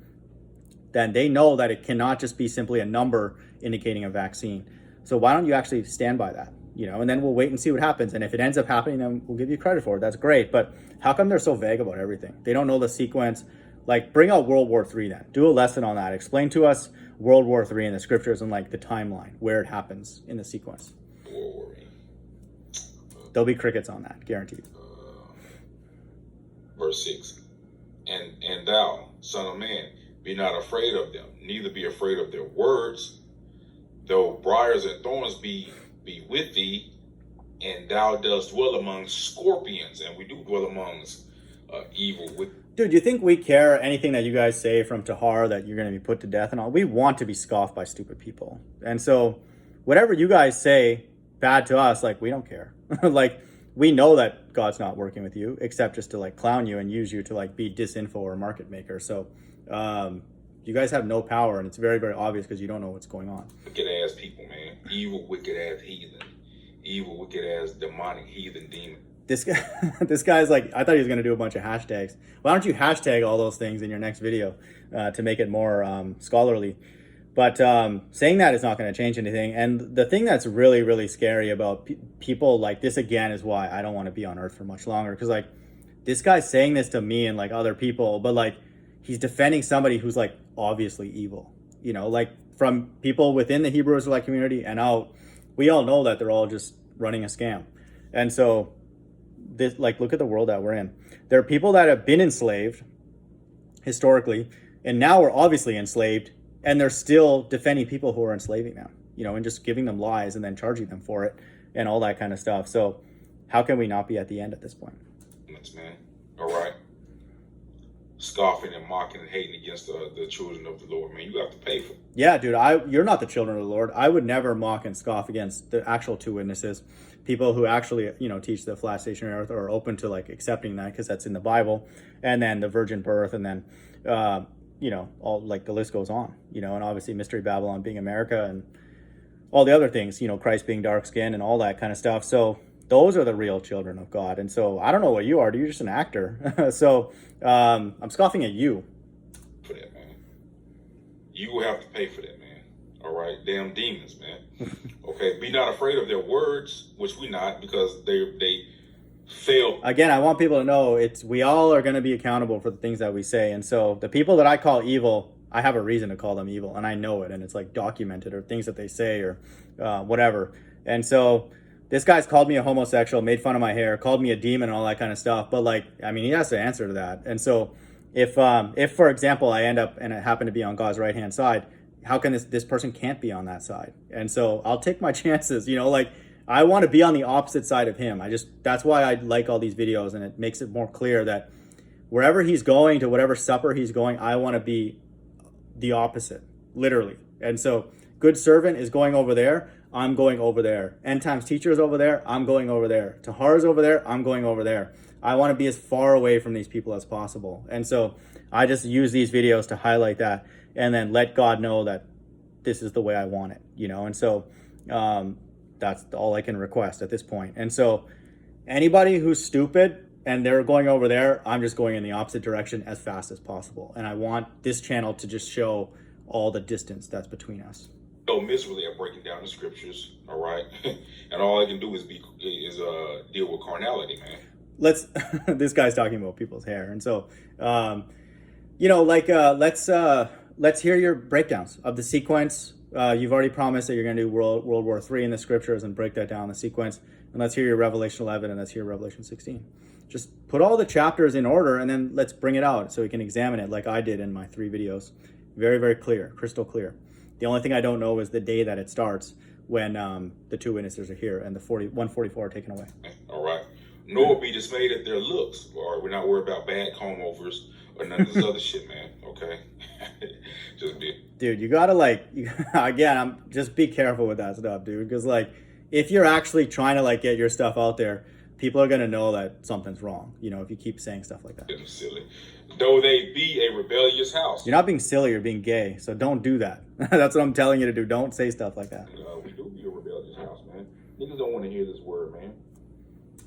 [SPEAKER 1] Then they know that it cannot just be simply a number indicating a vaccine. So why don't you actually stand by that? And then we'll wait and see what happens. And if it ends up happening, then we'll give you credit for it. That's great. But how come they're so vague about everything? They don't know the sequence. Like, bring out World War III then. Do a lesson on that. Explain to us World War III in the scriptures and like the timeline, where it happens in the sequence.
[SPEAKER 2] World War
[SPEAKER 1] There'll be crickets on that, guaranteed.
[SPEAKER 2] Verse 6. And thou, son of man, be not afraid of them, neither be afraid of their words, though briars and thorns be with thee, and thou dost dwell among scorpions. And we do dwell amongst evil.
[SPEAKER 1] Dude, you think we care anything that you guys say from Tahar that you're going to be put to death and all? We want to be scoffed by stupid people. And so whatever you guys say bad to us, like, we don't care. Like, we know that God's not working with you, except just to like clown you and use you to like be disinfo or market maker. So you guys have no power, and it's very, very obvious because you don't know what's going on.
[SPEAKER 2] Wicked ass people, man. Evil, wicked ass heathen. Evil, wicked ass demonic heathen demon.
[SPEAKER 1] This guy's like, I thought he was going to do a bunch of hashtags. Why don't you hashtag all those things in your next video to make it more scholarly? But saying that is not going to change anything. And the thing that's really, really scary about people like this, again, is why I don't want to be on earth for much longer. Because like, this guy's saying this to me and like other people, but like, he's defending somebody who's like obviously evil. Like, from people within the Hebrew Israelite community and out, we all know that they're all just running a scam. And so this, like, look at the world that we're in. There are people that have been enslaved historically, and now we're obviously enslaved, and they're still defending people who are enslaving them, and just giving them lies and then charging them for it and all that kind of stuff. So how can we not be at the end at this point?
[SPEAKER 2] Man, all right. Scoffing and mocking and hating against the children of the Lord, man. You have to pay for it.
[SPEAKER 1] Yeah, dude, you're not the children of the Lord. I would never mock and scoff against the actual two witnesses, people who actually, teach the flat stationary earth or are open to like accepting that because that's in the Bible, and then the virgin birth, and then, all like the list goes on, and obviously Mystery Babylon being America and all the other things, Christ being dark skinned and all that kind of stuff. So those are the real children of God. And so I don't know what you are. You're just an actor. So I'm scoffing at you.
[SPEAKER 2] For that, man. You will have to pay for that, man. All right? Damn demons, man. Okay? Be not afraid of their words, which we not, because they fail.
[SPEAKER 1] Again, I want people to know we all are going to be accountable for the things that we say. And so the people that I call evil, I have a reason to call them evil, and I know it. And it's like documented, or things that they say, or whatever. And so this guy's called me a homosexual, made fun of my hair, called me a demon and all that kind of stuff. But like, I mean, he has to answer to that. And so if for example, I end up and I happen to be on God's right-hand side, how can this person can't be on that side? And so I'll take my chances, like, I want to be on the opposite side of him. That's why I like all these videos, and it makes it more clear that wherever he's going, to whatever supper he's going, I want to be the opposite, literally. And so good servant is going over there, I'm going over there. End times teacher is over there, I'm going over there. Tahar's over there, I'm going over there. I want to be as far away from these people as possible. And so I just use these videos to highlight that, and then let God know that this is the way I want it, And so that's all I can request at this point. And so anybody who's stupid and they're going over there, I'm just going in the opposite direction as fast as possible. And I want this channel to just show all the distance that's between us.
[SPEAKER 2] So miserably at breaking down the scriptures, all right? And all I can do is deal with carnality, man.
[SPEAKER 1] This guy's talking about people's hair. And so, let's hear your breakdowns of the sequence, You've already promised that you're going to do World War III in the scriptures and break that down in the sequence. And let's hear your Revelation 11 and let's hear Revelation 16. Just put all the chapters in order and then let's bring it out so we can examine it like I did in my 3 videos. Very, very clear, crystal clear. The only thing I don't know is the day that it starts when the 2 witnesses are here and the 144 are taken away.
[SPEAKER 2] All right. Nor be dismayed at their looks. All right, we're not worried about bad comb overs or none of this other shit, man. Okay? Just be.
[SPEAKER 1] Dude, you gotta again, just be careful with that stuff, dude. Because if you're actually trying to get your stuff out there, people are gonna know that something's wrong. If you keep saying stuff like that.
[SPEAKER 2] Getting silly. Though they be a rebellious house.
[SPEAKER 1] You're not being silly, you're being gay. So don't do that. That's what I'm telling you to do. Don't say stuff like that.
[SPEAKER 2] We do be a rebellious house, man. Niggas don't want to hear this word, man.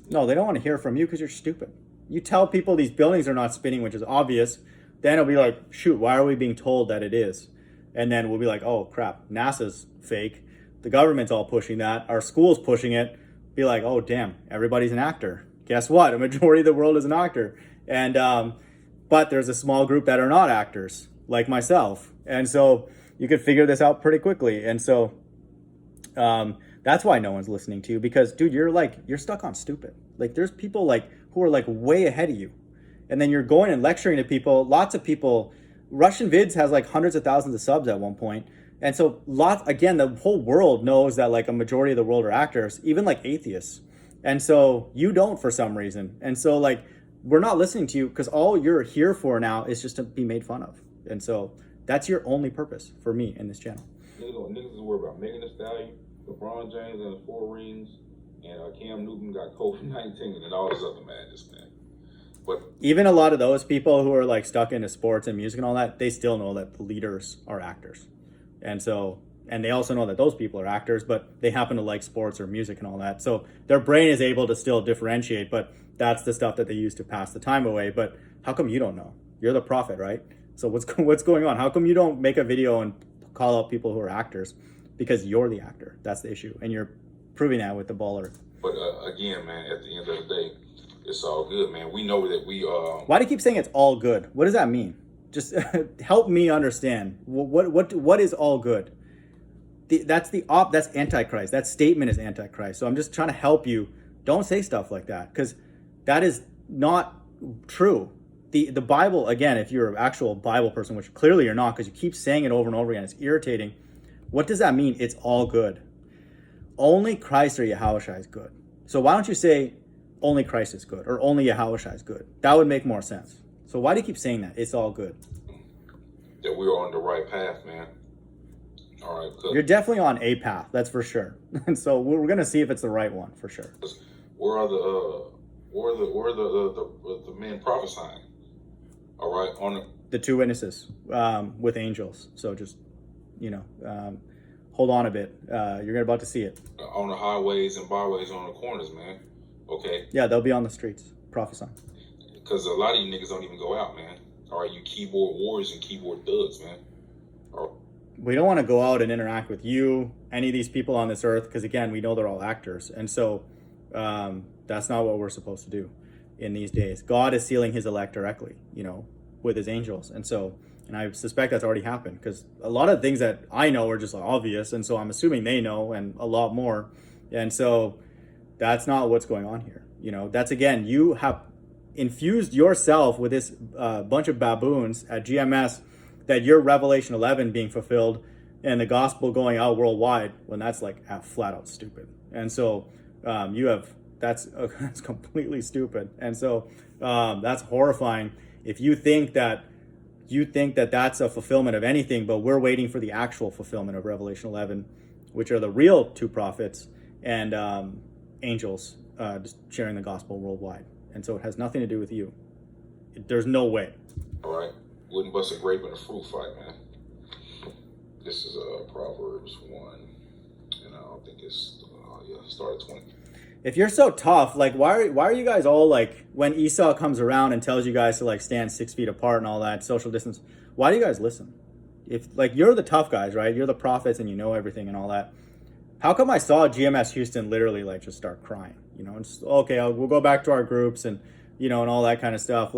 [SPEAKER 1] No, they don't want to hear from you because you're stupid. You tell people these buildings are not spinning, which is obvious. Then it'll be like, shoot, why are we being told that it is? And then we'll be like, oh, crap, NASA's fake. The government's all pushing that. Our school's pushing it. Be like, oh, damn, everybody's an actor. Guess what? A majority of the world is an actor. And but there's a small group that are not actors, like myself. And so you could figure this out pretty quickly. And so that's why no one's listening to you because, dude, you're stuck on stupid. There's people who are way ahead of you. And then you're going and lecturing to people, lots of people. Russian Vids has hundreds of thousands of subs at one point. And so again, the whole world knows that a majority of the world are actors, even atheists. And so you don't for some reason. And so we're not listening to you because all you're here for now is just to be made fun of. And so that's your only purpose for me in this channel.
[SPEAKER 2] Niggas is worried about Megan Thee Stallion, LeBron James and his 4 rings, and Cam Newton got COVID-19 and all this other madness, man. But
[SPEAKER 1] even a lot of those people who are stuck into sports and music and all that, they still know that the leaders are actors. And so, and they also know that those people are actors, but they happen to like sports or music and all that. So their brain is able to still differentiate, but that's the stuff that they use to pass the time away. But how come you don't know? You're the prophet, right? So what's going on? How come you don't make a video and call out people who are actors? Because you're the actor. That's the issue. And you're proving that with the baller.
[SPEAKER 2] But again, man, at the end of the day, it's all good, man. We know that we
[SPEAKER 1] Why do you keep saying it's all good? What does that mean? Just help me understand. What is all good? That's Antichrist. That statement is Antichrist. So I'm just trying to help you. Don't say stuff like that because that is not true. The Bible, again, if you're an actual Bible person, which clearly you're not because you keep saying it over and over again, it's irritating. What does that mean? It's all good. Only Christ or Yahushua is good. So why don't you say only Christ is good or only Yahushua is good? That would make more sense. So why do you keep saying that? It's all good.
[SPEAKER 2] That we're on the right path, man. All right.
[SPEAKER 1] You're definitely on a path, that's for sure. And so we're gonna see if it's the right one for sure.
[SPEAKER 2] Where are the men prophesying? All right, on
[SPEAKER 1] the 2 witnesses with angels. So just hold on a bit. You're about to see it
[SPEAKER 2] on the highways and byways, on the corners, man. Okay.
[SPEAKER 1] Yeah, they'll be on the streets prophesying.
[SPEAKER 2] Because a lot of you niggas don't even go out, man. All right, you keyboard warriors and keyboard thugs, man.
[SPEAKER 1] We don't want to go out and interact with you, any of these people on this earth, because again, we know they're all actors. And so that's not what we're supposed to do in these days. God is sealing his elect directly, with his angels. And I suspect that's already happened because a lot of things that I know are just obvious. And so I'm assuming they know and a lot more. And so that's not what's going on here. That's again, you have infused yourself with this bunch of baboons at GMS that your Revelation 11 being fulfilled and the gospel going out worldwide when that's flat out stupid. And so that's completely stupid. And so that's horrifying. If you think that that's a fulfillment of anything, but we're waiting for the actual fulfillment of Revelation 11, which are the real 2 prophets and angels just sharing the gospel worldwide. And so it has nothing to do with you. There's no way.
[SPEAKER 2] All right. Wouldn't bust a grape in a fruit fight, man. This is Proverbs 1. And I don't think it's, start at 20.
[SPEAKER 1] If you're so tough, why are you guys all when Esau comes around and tells you guys to stand 6 feet apart and all that, social distance, why do you guys listen? If you're the tough guys, right? You're the prophets and you know everything and all that. How come I saw GMS Houston literally just start crying? And just, okay, we'll go back to our groups and, and all that kind of stuff.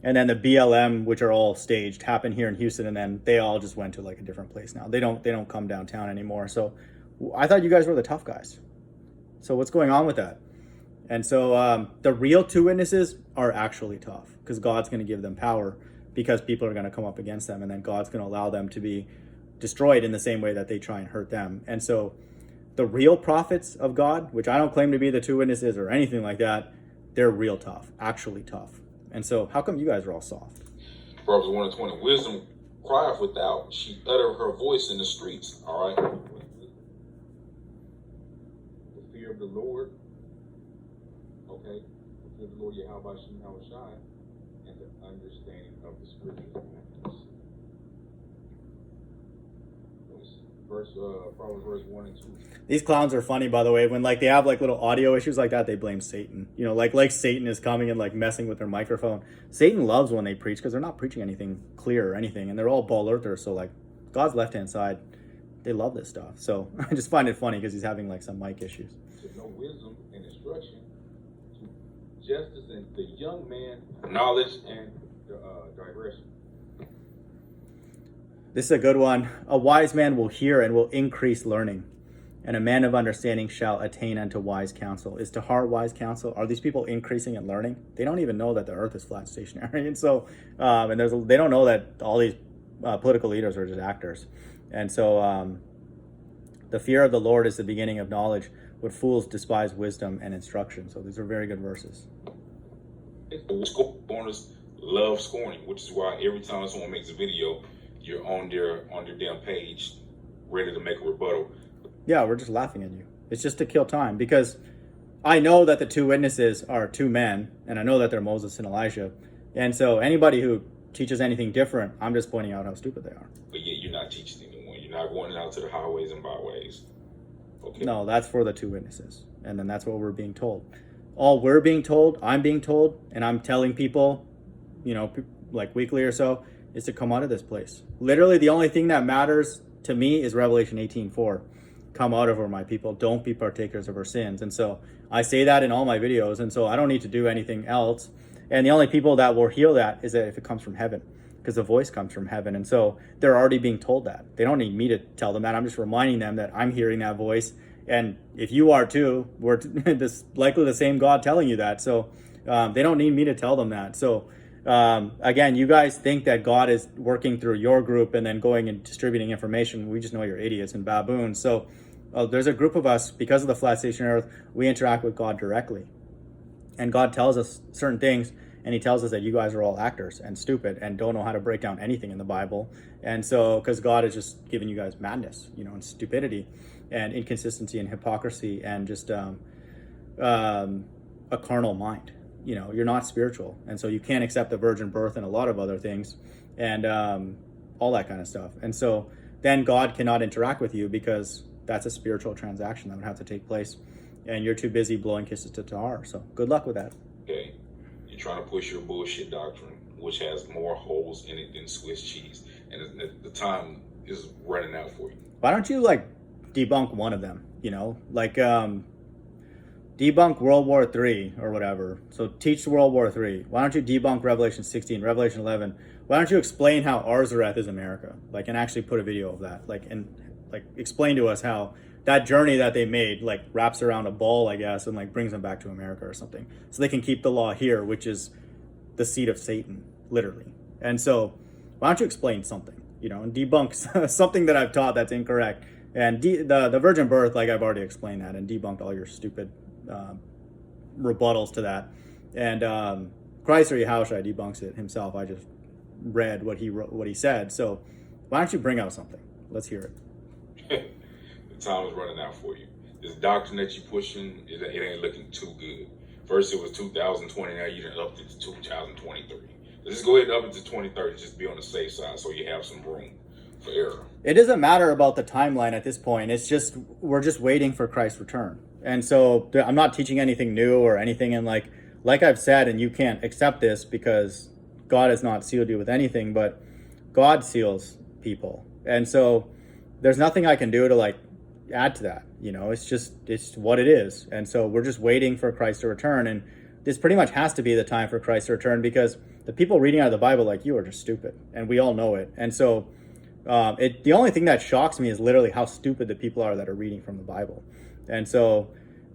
[SPEAKER 1] And then the BLM, which are all staged, happened here in Houston, and then they all just went to like a different place now. They don't come downtown anymore. So I thought you guys were the tough guys. So what's going on with that? And so the real two witnesses are actually tough because God's going to give them power because people are going to come up against them, and then God's going to allow them to be destroyed in the same way that they try and hurt them. And so the real prophets of God, which I don't claim to be the two witnesses or anything like that, they're real tough, actually tough. And so how come you guys are all soft?
[SPEAKER 2] Proverbs 1 and 20. Wisdom crieth without, she uttered her voice in the streets. All right. The fear of the Lord. Okay. The fear of the Lord, Yahweh Shem Shai, and the understanding of the scriptures. Proverbs verse 1 and 2.
[SPEAKER 1] These clowns are funny, by the way. When like they have like little audio issues like that, they blame Satan. You know, like Satan is coming and like messing with their microphone. Satan loves when they preach because they're not preaching anything clear or anything, and they're all ball earthers. So like God's left hand side, they love this stuff. So I just find it funny because he's having like some mic issues.
[SPEAKER 2] To know wisdom and instruction, to justice and the young man, knowledge and digression.
[SPEAKER 1] This is a good one. A wise man will hear and will increase learning, and a man of understanding shall attain unto wise counsel. Is to heart wise counsel? Are these people increasing in learning? They don't even know that the earth is flat stationary. And so, they don't know that all these political leaders are just actors. And so the fear of the Lord is the beginning of knowledge, but fools despise wisdom and instruction. So these are very good verses.
[SPEAKER 2] Scorners love scorning, which is why every time someone makes a video, you're on their damn page, ready to make a rebuttal.
[SPEAKER 1] Yeah, we're just laughing at you. It's just to kill time, because I know that the two witnesses are two men, and I know that they're Moses and Elijah. And so anybody who teaches anything different, I'm just pointing out how stupid they are.
[SPEAKER 2] But yet you're not teaching anyone. You're not going out to the highways and byways. Okay.
[SPEAKER 1] No, that's for the two witnesses. And then that's what we're being told. All we're being told, I'm being told, and I'm telling people, like weekly or so, is to come out of this place. Literally, the only thing that matters to me is Revelation 18:4. Come out of her, my people. Don't be partakers of her sins. And so I say that in all my videos. And so I don't need to do anything else. And the only people that will hear that is that if it comes from heaven, because the voice comes from heaven. And so they're already being told that. They don't need me to tell them that. I'm just reminding them that I'm hearing that voice. And if you are too, we're this likely the same God telling you that. So they don't need me to tell them that. So again, you guys think that God is working through your group and then going and distributing information. We just know you're idiots and baboons. So there's a group of us, because of the flat stationary earth, we interact with God directly. And God tells us certain things, and he tells us that you guys are all actors and stupid and don't know how to break down anything in the Bible. And so, because God is just giving you guys madness, and stupidity and inconsistency and hypocrisy and just a carnal mind. You're not spiritual. And so you can't accept the virgin birth and a lot of other things and all that kind of stuff. And so then God cannot interact with you because that's a spiritual transaction that would have to take place. And you're too busy blowing kisses to Tahar. So good luck with that.
[SPEAKER 2] Okay. You're trying to push your bullshit doctrine, which has more holes in it than Swiss cheese. And the time is running out for you.
[SPEAKER 1] Why don't you debunk one of them? Debunk World War III or whatever. So teach World War III. Why don't you debunk Revelation 16, Revelation 11? Why don't you explain how Arzareth is America? And actually put a video of that. Explain to us how that journey that they made wraps around a ball, I guess, and brings them back to America or something. So they can keep the law here, which is the seat of Satan, literally. And so why don't you explain something, and debunk something that I've taught that's incorrect. And the virgin birth, I've already explained that and debunked all your stupid rebuttals to that. And Christ or Yahushua debunks it himself. I just read what he said. So why don't you bring out something? Let's hear it.
[SPEAKER 2] The time is running out for you. This doctrine that you're pushing, it ain't looking too good. First it was 2020, now you done upped it to 2023. Let's just go ahead and up it to 2030, just be on the safe side so you have some room for error.
[SPEAKER 1] It doesn't matter about the timeline at this point. It's just, we're just waiting for Christ's return. And so I'm not teaching anything new or anything. And like I've said, and you can't accept this because God has not sealed you with anything, but God seals people. And so there's nothing I can do to add to that. It's what it is. And so we're just waiting for Christ to return. And this pretty much has to be the time for Christ's return, because the people reading out of the Bible like you are just stupid, and we all know it. And so the only thing that shocks me is literally how stupid the people are that are reading from the Bible. And so,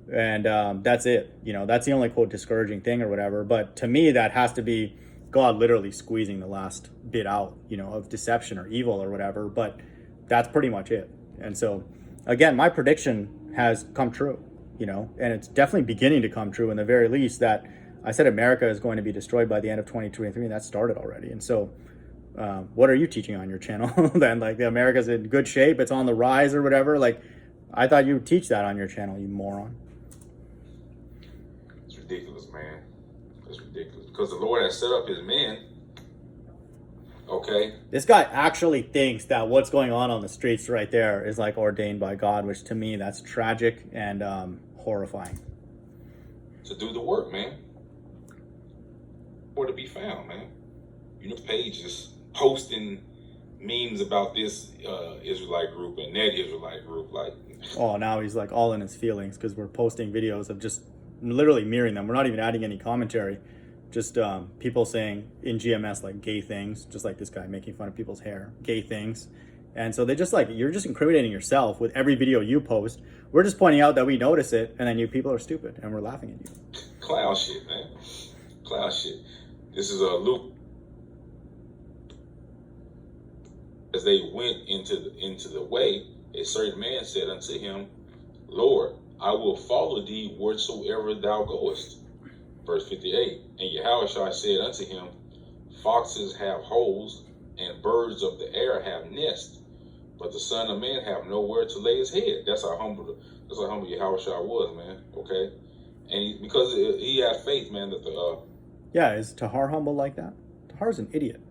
[SPEAKER 1] that's it. That's the only quote discouraging thing or whatever. But to me, that has to be God literally squeezing the last bit out, of deception or evil or whatever. But that's pretty much it. And so, again, my prediction has come true, and it's definitely beginning to come true in the very least, that I said America is going to be destroyed by the end of 2023, and that started already. And so, what are you teaching on your channel then? Like, the America's in good shape, it's on the rise or whatever? Like, I thought you would teach that on your channel, you moron.
[SPEAKER 2] It's ridiculous, man. It's ridiculous. Because the Lord has set up his men. Okay.
[SPEAKER 1] This guy actually thinks that what's going on the streets right there is like ordained by God, which to me, that's tragic and horrifying.
[SPEAKER 2] To do the work, man. Where to be found, man. Pages posting memes about this Israelite group and that Israelite group. Like,
[SPEAKER 1] oh, now he's like all in his feelings because we're posting videos of just literally mirroring them. We're not even adding any commentary. Just people saying in GMS like gay things, just like this guy making fun of people's hair, gay things. And so they just like, you're just incriminating yourself with every video you post. We're just pointing out that we notice it, and then you people are stupid and we're laughing at you.
[SPEAKER 2] Clown shit, man. Clown shit. This is Luke. As they went into the way, a certain man said unto him, Lord, I will follow thee wheresoever thou goest. Verse 58, and Yahushua said unto him, foxes have holes, and birds of the air have nests, but the Son of Man have nowhere to lay his head. That's how humble Yahushua was, man. Okay, and because he had faith, man, that
[SPEAKER 1] yeah, is Tahar humble like that? Tahar's an idiot,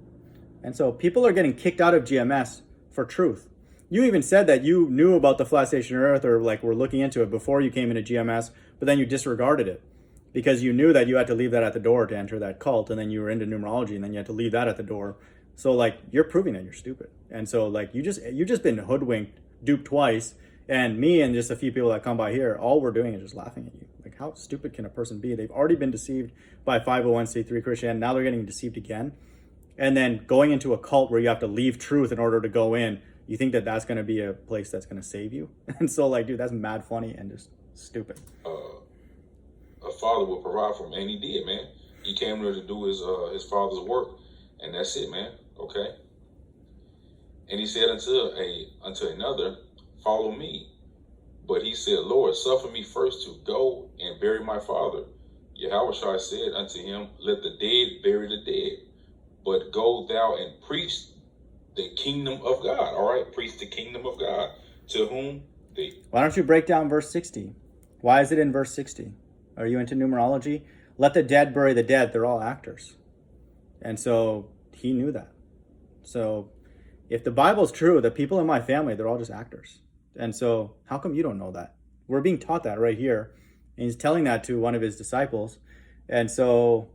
[SPEAKER 1] and so people are getting kicked out of GMS for truth. You even said that you knew about the flat station Earth, or like were looking into it before you came into GMS, but then you disregarded it because you knew that you had to leave that at the door to enter that cult, and then you were into numerology, and then you had to leave that at the door. So like, you're proving that you're stupid. And so like, you've just been hoodwinked, duped twice, and me and just a few people that come by here, all we're doing is just laughing at you. Like, how stupid can a person be? They've already been deceived by 501c3 Christianity. Now they're getting deceived again. And then going into a cult where you have to leave truth in order to go in, you think that that's going to be a place that's going to save you? And so like, dude, that's mad funny and just stupid.
[SPEAKER 2] A father will provide for him, and he did, man. He came there to do his father's work, and that's it, man. Okay. And he said unto another, follow me. But he said, Lord, suffer me first to go and bury my father. Yahushua said unto him, let the dead bury the dead, but go thou and preach the kingdom of God. All right, preach the kingdom of God. To whom?
[SPEAKER 1] Why don't you break down verse 60? Why is it in verse 60? Are you into numerology? Let the dead bury the dead. They're all actors. And so he knew that. So if the Bible's true, the people in my family, they're all just actors. And so how come you don't know that? We're being taught that right here. And he's telling that to one of his disciples. And so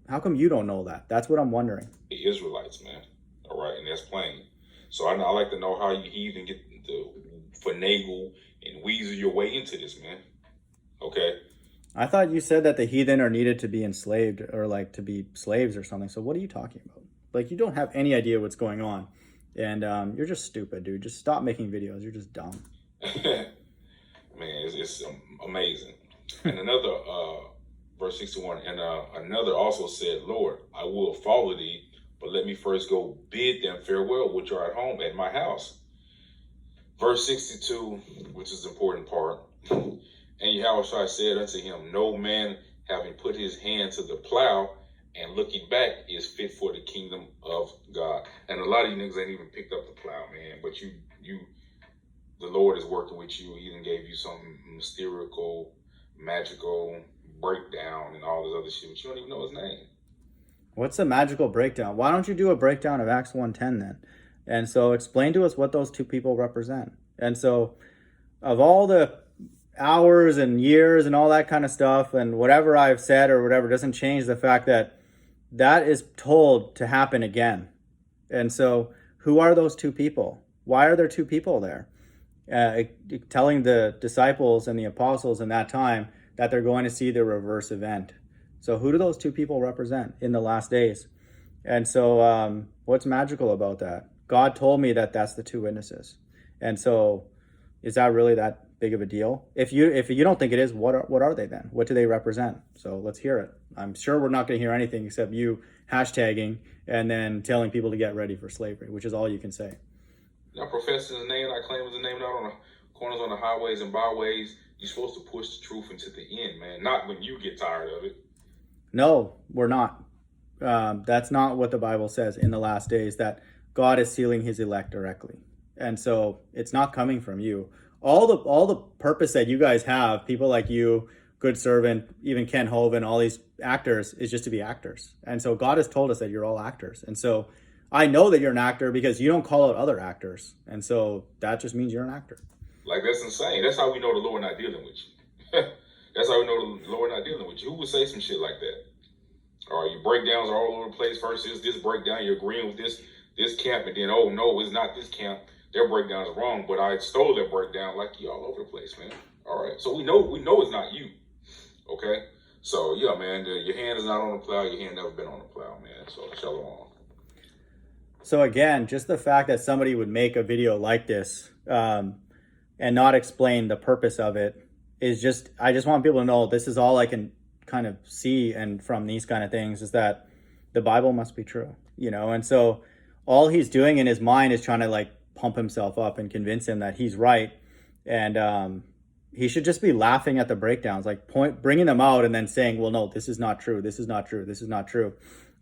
[SPEAKER 1] how come you don't know that? That's what I'm wondering.
[SPEAKER 2] The Israelites, man. All right, and that's plain. So I like to know how you even get to finagle and weasel your way into this, man. Okay?
[SPEAKER 1] I thought you said that the heathen are needed to be enslaved, or like to be slaves or something. So what are you talking about? Like, you don't have any idea what's going on. And you're just stupid, dude. Just stop making videos. You're just dumb.
[SPEAKER 2] Man, it's amazing. And another, verse 61, and another also said, Lord, I will follow thee, but let me first go bid them farewell, which are at home at my house. Verse 62, which is the important part. And Yahushua said unto him, no man having put his hand to the plow and looking back is fit for the kingdom of God. And a lot of you niggas ain't even picked up the plow, man. But the Lord is working with you. He even gave you some mysterical, magical breakdown and all this other shit, but you don't even know his name.
[SPEAKER 1] What's the magical breakdown? Why don't you do a breakdown of Acts 1:10 then? And so explain to us what those two people represent. And so of all the hours and years and all that kind of stuff, and whatever I've said or whatever doesn't change the fact that that is told to happen again. And so who are those two people? Why are there two people there? Telling the disciples and the apostles in that time that they're going to see the reverse event. So who do those two people represent in the last days? And so what's magical about that? God told me that that's the two witnesses. And so is that really that big of a deal? If you don't think it is, what are they then? What do they represent? So let's hear it. I'm sure we're not going to hear anything except you hashtagging and then telling people to get ready for slavery, which is all you can say.
[SPEAKER 2] Now, professing his name, I claim his name, not on the corners, on the highways and byways. You're supposed to push the truth into the end, man. Not when you get tired of it.
[SPEAKER 1] No, we're not. That's not what the Bible says in the last days, that God is sealing his elect directly. And so it's not coming from you. All the purpose that you guys have, people like you, Good Servant, even Ken Hovind, all these actors, is just to be actors. And so God has told us that you're all actors. And so I know that you're an actor because you don't call out other actors. And so that just means you're an actor.
[SPEAKER 2] Like, that's insane. That's how we know the Lord not dealing with you. That's how we know the Lord not dealing with you. Who would say some shit like that? Or your breakdowns are all over the place. First is this breakdown, you're agreeing with this camp, and then, oh no, it's not this camp. Their breakdown is wrong, but I stole their breakdown. Like, you all over the place, man. All right, so we know it's not you. Okay, so yeah, man, your hand is not on the plow. Your hand never been on the plow, man. So shalom.
[SPEAKER 1] So again, just the fact that somebody would make a video like this and not explain the purpose of it is just, I just want people to know this is all I can kind of see, and from these kind of things, is that the Bible must be true, and so all he's doing in his mind is trying to like pump himself up and convince him that he's right, and he should just be laughing at the breakdowns, like bringing them out and then saying, well, no, this is not true, this is not true, this is not true,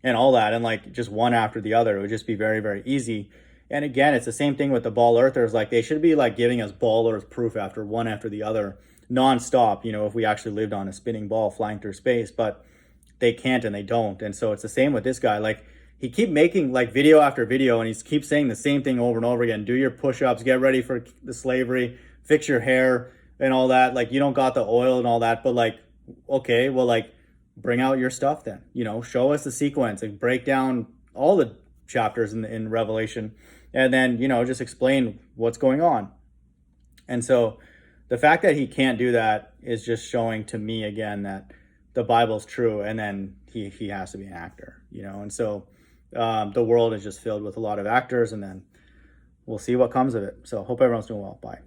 [SPEAKER 1] and all that, and like just one after the other. It would just be very, very easy. And again, it's the same thing with the ball earthers. Like, they should be like giving us ball earth proof after one after the other nonstop, if we actually lived on a spinning ball flying through space, but they can't and they don't. And so it's the same with this guy. Like, he keep making like video after video, and he keeps saying the same thing over and over again. Do your push-ups, get ready for the slavery, fix your hair and all that. Like, you don't got the oil and all that, but like, okay, well, like, bring out your stuff then, show us the sequence and break down all the chapters in Revelation, and then, just explain what's going on. And so the fact that he can't do that is just showing to me again that the Bible's true, and then he has to be an actor, and so the world is just filled with a lot of actors, and then we'll see what comes of it. So hope everyone's doing well. Bye.